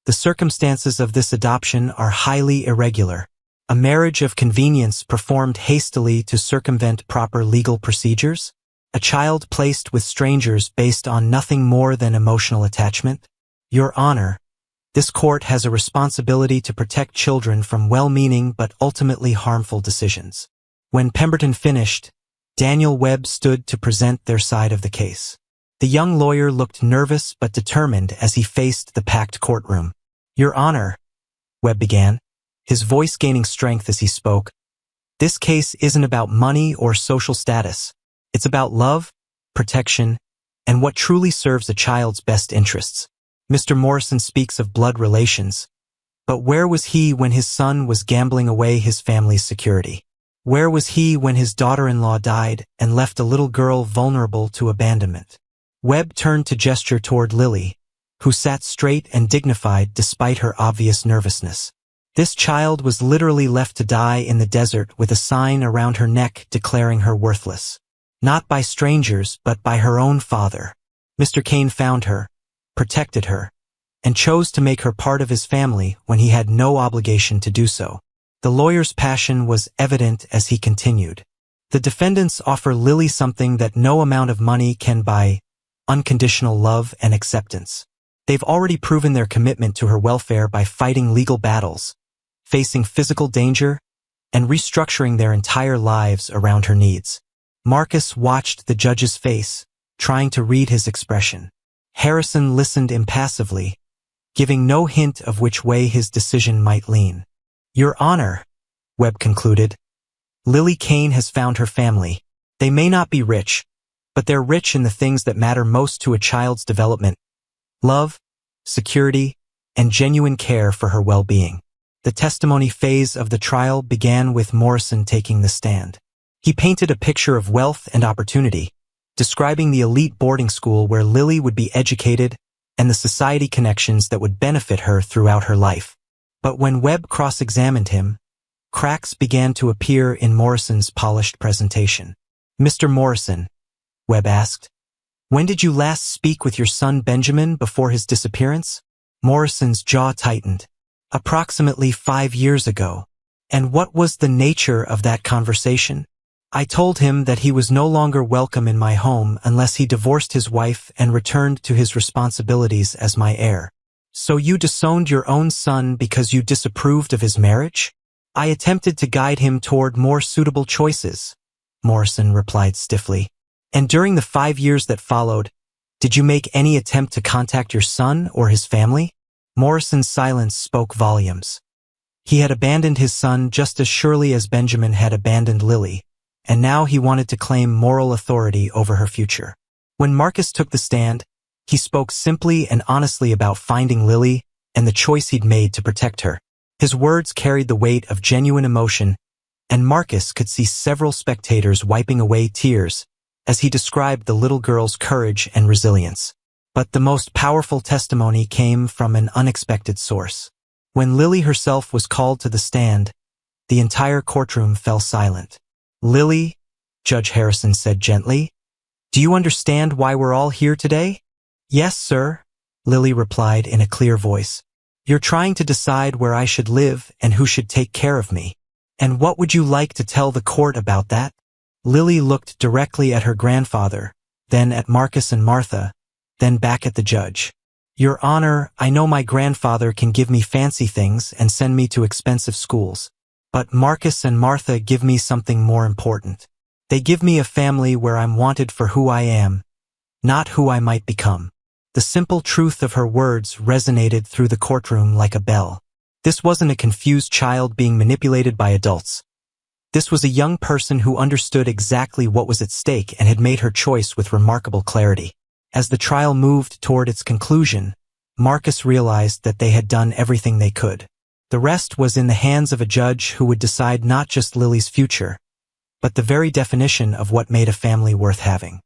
the circumstances of this adoption are highly irregular. A marriage of convenience performed hastily to circumvent proper legal procedures? A child placed with strangers based on nothing more than emotional attachment? Your Honor, this court has a responsibility to protect children from well-meaning but ultimately harmful decisions. When Pemberton finished, Daniel Webb stood to present their side of the case. The young lawyer looked nervous but determined as he faced the packed courtroom. Your Honor, Webb began, his voice gaining strength as he spoke, this case isn't about money or social status. It's about love, protection, and what truly serves a child's best interests. Mr. Morrison speaks of blood relations, but where was he when his son was gambling away his family's security? Where was he when his daughter-in-law died and left a little girl vulnerable to abandonment? Webb turned to gesture toward Lily, who sat straight and dignified despite her obvious nervousness. This child was literally left to die in the desert with a sign around her neck declaring her worthless. Not by strangers, but by her own father. Mr. Kane found her, protected her, and chose to make her part of his family when he had no obligation to do so. The lawyer's passion was evident as he continued. The defendants offer Lily something that no amount of money can buy: unconditional love and acceptance. They've already proven their commitment to her welfare by fighting legal battles, facing physical danger, and restructuring their entire lives around her needs. Marcus watched the judge's face, trying to read his expression. Harrison listened impassively, giving no hint of which way his decision might lean. Your Honor, Webb concluded, Lily Kane has found her family. They may not be rich, but they're rich in the things that matter most to a child's development: love, security, and genuine care for her well-being. The testimony phase of the trial began with Morrison taking the stand. He painted a picture of wealth and opportunity, describing the elite boarding school where Lily would be educated and the society connections that would benefit her throughout her life. But when Webb cross-examined him, cracks began to appear in Morrison's polished presentation. Mr. Morrison, Webb asked, when did you last speak with your son Benjamin before his disappearance? Morrison's jaw tightened. Approximately 5 years ago. And what was the nature of that conversation? I told him that he was no longer welcome in my home unless he divorced his wife and returned to his responsibilities as my heir. So you disowned your own son because you disapproved of his marriage? I attempted to guide him toward more suitable choices, Morrison replied stiffly. And during the 5 years that followed, did you make any attempt to contact your son or his family? Morrison's silence spoke volumes. He had abandoned his son just as surely as Benjamin had abandoned Lily, and now he wanted to claim moral authority over her future. When Marcus took the stand, he spoke simply and honestly about finding Lily and the choice he'd made to protect her. His words carried the weight of genuine emotion, and Marcus could see several spectators wiping away tears as he described the little girl's courage and resilience. But the most powerful testimony came from an unexpected source. When Lily herself was called to the stand, the entire courtroom fell silent. Lily, Judge Harrison said gently, do you understand why we're all here today? Yes, sir, Lily replied in a clear voice. You're trying to decide where I should live and who should take care of me. And what would you like to tell the court about that? Lily looked directly at her grandfather, then at Marcus and Martha, then back at the judge. Your Honor, I know my grandfather can give me fancy things and send me to expensive schools. But Marcus and Martha give me something more important. They give me a family where I'm wanted for who I am, not who I might become. The simple truth of her words resonated through the courtroom like a bell. This wasn't a confused child being manipulated by adults. This was a young person who understood exactly what was at stake and had made her choice with remarkable clarity. As the trial moved toward its conclusion, Marcus realized that they had done everything they could. The rest was in the hands of a judge who would decide not just Lily's future, but the very definition of what made a family worth having.